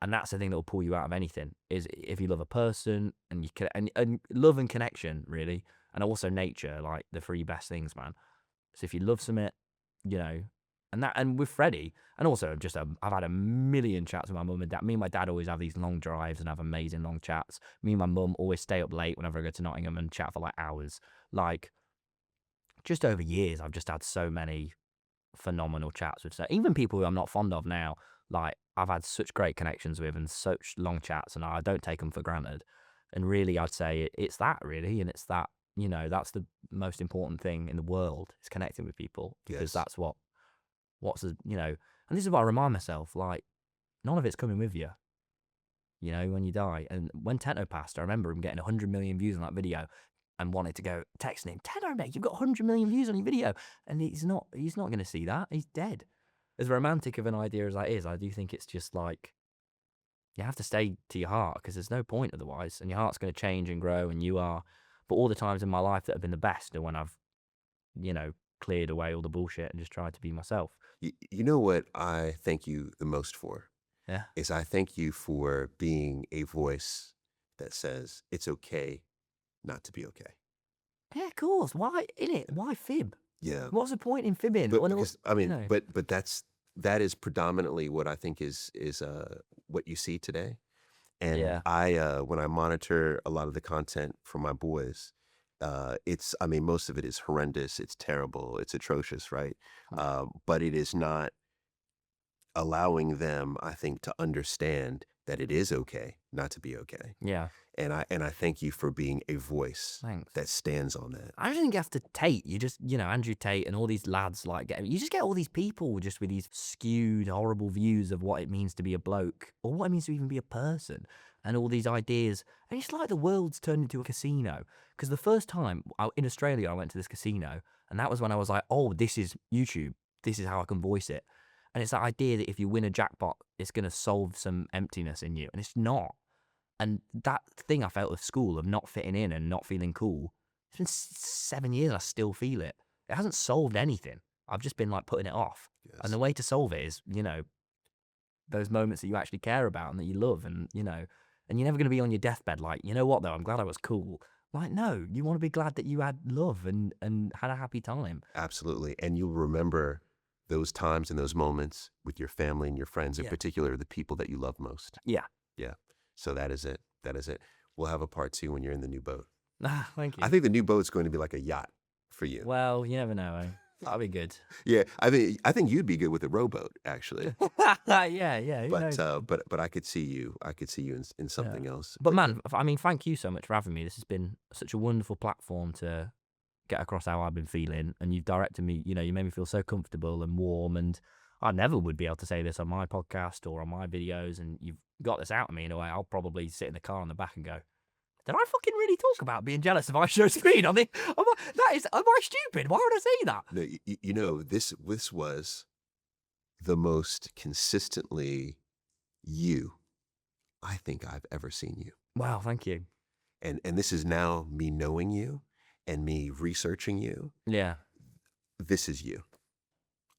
And that's the thing that will pull you out of anything, is if you love a person, and you can... And love and connection, really. And also nature, like, the three best things, man. So if you love something, you know... And with Freddie, and also just I've had a million chats with my mum and dad. Me and my dad always have these long drives and have amazing long chats. Me and my mum always stay up late whenever I go to Nottingham and chat for like hours. Like... Just over years, I've just had so many phenomenal chats with even people who I'm not fond of now. Like, I've had such great connections with and such long chats, and I don't take them for granted. And really, I'd say it's that, really. And it's that, you know, that's the most important thing in the world, is connecting with people. Because Yes. that's what's, you know, and this is what I remind myself, like, none of it's coming with you, you know, when you die. And when Techno passed, I remember him getting 100 million views on that video. And wanted to go texting him, Tenor, mate, you've got 100 million views on your video. And he's not going to see that. He's dead. As romantic of an idea as that is, I do think it's just like, you have to stay to your heart because there's no point otherwise. And your heart's going to change and grow, and you are. But all the times in my life that have been the best are when I've, you know, cleared away all the bullshit and just tried to be myself. You know what I thank you the most for? Yeah. Is I thank you for being a voice that says it's okay not to be okay. Yeah, of course. Why, innit? Why fib? Yeah. What's the point in fibbing? But When because, I you mean, know. but that is predominantly what I think is what you see today. And Yeah. I when I monitor a lot of the content from my boys, it's, I mean, most of it is horrendous, it's terrible, it's atrocious, right? But it is not allowing them, I think, to understand that it is okay not to be okay. Yeah. And I thank you for being a voice Thanks. that stands on that. I don't think you have to Tate. You just, you know, Andrew Tate and all these lads you just get all these people just with these skewed, horrible views of what it means to be a bloke or what it means to even be a person and all these ideas. And it's like the world's turned into a casino. Because the first time in Australia, I went to this casino, and that was when I was like, oh, this is YouTube. This is how I can voice it. And it's that idea that if you win a jackpot, it's going to solve some emptiness in you. And it's not. And that thing I felt at school of not fitting in and not feeling cool, it's been 7 years, I still feel it. It hasn't solved anything. I've just been like putting it off. Yes. And the way to solve it is, you know, those moments that you actually care about and that you love, and, you know, and you're never going to be on your deathbed like, you know what though, I'm glad I was cool. Like, no, you want to be glad that you had love and had a happy time. Absolutely. And you'll remember those times and those moments with your family and your friends, in Yeah. particular, the people that you love most. Yeah. Yeah. So that is it. That is it. We'll have a part 2 when you're in the new boat. Thank you. I think the new boat's going to be like a yacht for you. Well, you never know. Eh? That'll be good. Yeah, I think you'd be good with a rowboat, actually. yeah. Who knows? But I could see you. I could see you in something else. But man, I mean, thank you so much for having me. This has been such a wonderful platform to get across how I've been feeling, and you've directed me. You know, you made me feel so comfortable and warm, and I never would be able to say this on my podcast or on my videos. And you've got this out of me in a way. I'll probably sit in the car in the back and go, "Did I fucking really talk about being jealous of iShow Speed?" Am I stupid? Why would I say that? No, you know, this was the most consistently you I think I've ever seen you. Wow, thank you. And this is now me knowing you and me researching you. Yeah. This is you.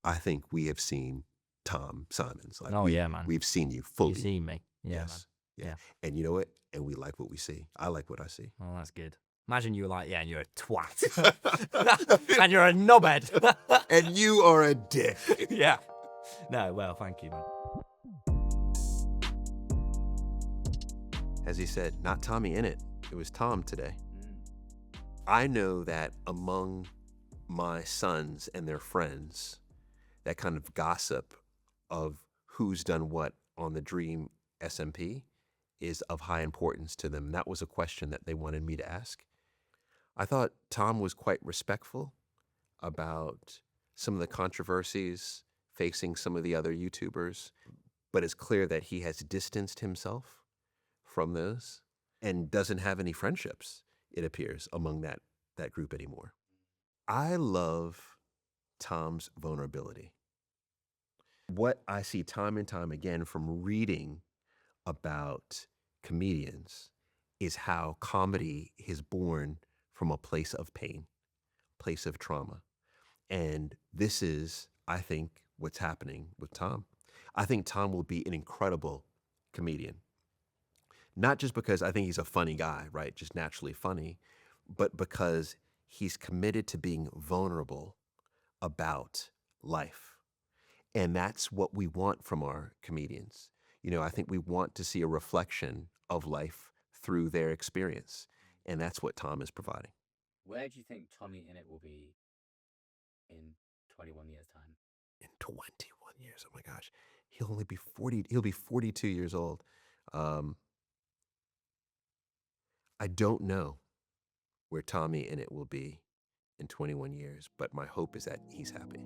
I think we have seen Tom Simons. Like Oh, yeah, man. We've seen you fully. You see me. Yeah, Yes. man. Yeah. And you know what? And we like what we see. I like what I see. Well, that's good. Imagine you were like, yeah, and you're a twat. And you're a knobhead. And you are a dick. Yeah. No, well, thank you, man. As he said, not TommyInnit. It was Tom today. I know that among my sons and their friends, that kind of gossip of who's done what on the Dream SMP is of high importance to them. That was a question that they wanted me to ask. I thought Tom was quite respectful about some of the controversies facing some of the other YouTubers, but it's clear that he has distanced himself from those and doesn't have any friendships, it appears, among that group anymore. I love Tom's vulnerability. What I see time and time again from reading about comedians is how comedy is born from a place of pain, place of trauma. And this is, I think, what's happening with Tom. I think Tom will be an incredible comedian. Not just because I think he's a funny guy, right? Just naturally funny, but because he's committed to being vulnerable about life. And that's what we want from our comedians. You know, I think we want to see a reflection of life through their experience. And that's what Tom is providing. Where do you think TommyInnit will be in 21 years' time? In 21 years, oh my gosh. He'll only be 40. He'll be 42 years old. I don't know where TommyInnit will be in 21 years, but my hope is that he's happy.